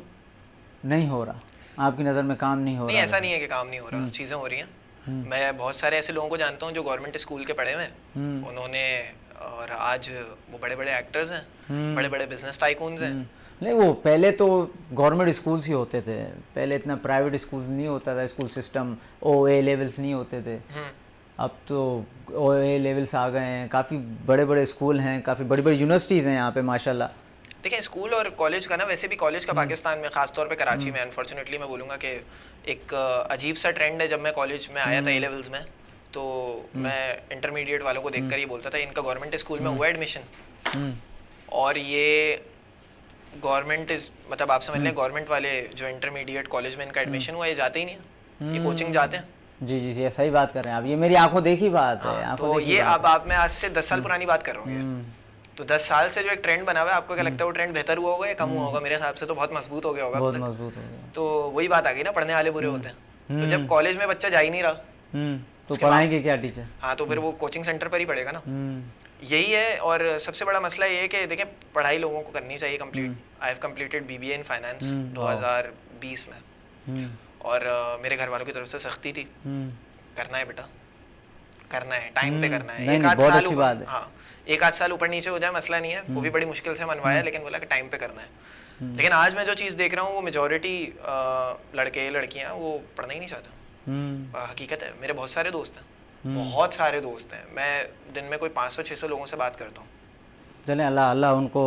नहीं हो रहा आपकी नज़र में? काम नहीं हो रहा? नहीं, ऐसा नहीं है कि काम नहीं हो रहा, चीज़ें हो रही हैं। मैं बहुत सारे ऐसे लोगों को जानता हूँ जो गवर्नमेंट स्कूल के पढ़े हुए हैं, उन्होंने, और आज वो बड़े बड़े एक्टर्स हैं, बड़े बड़े बिजनेस टाइकून्स हैं। नहीं, वो पहले तो गवर्नमेंट स्कूल्स ही होते थे, पहले इतना प्राइवेट स्कूल नहीं होता था, स्कूल सिस्टम OA लेवल्स नहीं होते थे। अब तो OA लेवल्स आ गए हैं, काफ़ी बड़े बड़े स्कूल हैं, काफ़ी बड़ी बड़ी यूनिवर्सिटीज़ हैं यहाँ पे माशाल्लाह। देखिए स्कूल और कॉलेज का ना, वैसे भी कॉलेज का पाकिस्तान में, ख़ास तौर पे कराची में, अनफॉर्चुनेटली मैं बोलूँगा कि एक अजीब सा ट्रेंड है। जब मैं कॉलेज में आया था A लेवल्स में, तो मैं इंटरमीडिएट वालों को देखकर ही बोलता था इनका गवर्नमेंट स्कूल में हुआ एडमिशन, और ये गवर्नमेंट मतलब आप समझ लें गवर्नमेंट वाले जो इंटरमीडिएट कॉलेज में इनका एडमिशन हुआ, ये जाते ही नहीं है, ये कोचिंग जाते हैं। जी जी जी, सही बात कर रहे हैं आप, ये मेरी आंखों देखी बात है। तो ये अब आप, मैं आज से 10 साल पुरानी बात कर रहा हूँ। तो 10 साल से जो एक ट्रेंड बना हुआ है, आपको क्या लगता है वो ट्रेंड बेहतर हुआ होगा या कम हुआ होगा? मेरे हिसाब से तो बहुत मजबूत हो गया होगा, बहुत मजबूत हो गया। तो वही बात आ गई ना, पढ़ने वाले बुरे होते हैं। तो जब कॉलेज में बच्चा जा ही नहीं रहा, तो पढ़ाएंगे क्या टीचर? हाँ, तो फिर वो कोचिंग सेंटर पर ही पढ़ेगा ना। यही है। और सबसे बड़ा मसला ये है कि देखें, पढ़ाई लोगों को करनी चाहिए complete. I have completed BBA in finance 2020 में, और मेरे घर वालों की तरफ से सख्ती थी, करना है बेटा, करना है, टाइम पे करना है। एक आध साल ऊपर, हाँ, एक आध साल ऊपर नीचे हो जाए मसला नहीं है, वो भी बड़ी मुश्किल से मनवाया, लेकिन बोला कि टाइम पे करना है। लेकिन आज मैं जो चीज़ देख रहा हूँ, वो मेजॉरिटी लड़के लड़कियाँ वो पढ़ना ही नहीं चाहते। हकीकत है, मेरे बहुत सारे दोस्त हैं, बहुत सारे दोस्त हैं, मैं दिन में कोई 500-600 लोगों से बात करता हूँ। चलें, अल्लाह अल्लाह उनको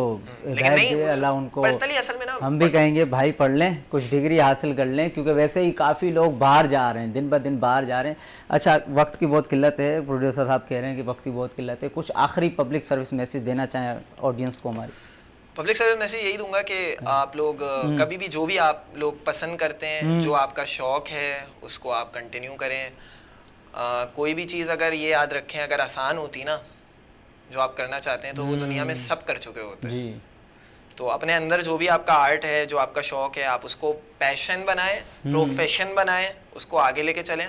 हिदायत दे, अल्लाह उनको। पर्सनली असल में ना, हम भी कहेंगे भाई पढ़ लें, कुछ डिग्री हासिल कर लें, क्योंकि वैसे ही काफ़ी लोग बाहर जा रहे हैं, दिन ब दिन बाहर जा रहे हैं। अच्छा, वक्त की बहुत किल्लत है, प्रोड्यूसर साहब कह रहे हैं कि वक्त की बहुत किल्लत है, कुछ आखिरी पब्लिक सर्विस मैसेज देना चाहें ऑडियंस को हमारी? पब्लिक सर्विस मैसेज यही दूंगा कि आप लोग कभी भी जो भी आप लोग पसंद करते हैं, जो आपका शौक़ है, उसको आप कंटिन्यू करें। कोई भी चीज़ अगर ये याद रखें, अगर आसान होती ना जो आप करना चाहते हैं, तो वो दुनिया में सब कर चुके होते हैं। जी। तो अपने अंदर जो भी आपका आर्ट है, जो आपका शौक़ है, आप उसको पैशन बनाएं, प्रोफेशन बनाएं, उसको आगे लेके चलें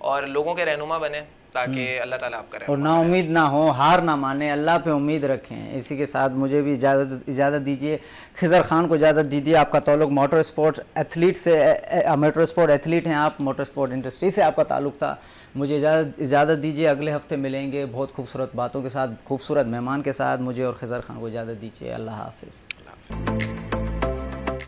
और लोगों के रहनुमा बने, ताकि अल्लाह ताला आपका रहनुमा। और ना उम्मीद ना हो, हार ना माने, अल्लाह पे उम्मीद रखें। इसी के साथ मुझे भी इजाज़त दीजिए, खिज़र खान को इजाज़त दीजिए। आपका ताल्लुक़ मोटर स्पोर्ट एथलीट से, मोटर स्पोर्ट एथलीट हैं आप, मोटर स्पोर्ट इंडस्ट्री से आपका ताल्लुक़ था। मुझे इजाज़त दीजिए, अगले हफ्ते मिलेंगे बहुत खूबसूरत बातों के साथ, खूबसूरत मेहमान के साथ। मुझे और खिज़र खान को इजाज़त दीजिए। अल्लाह हाफ़िज़।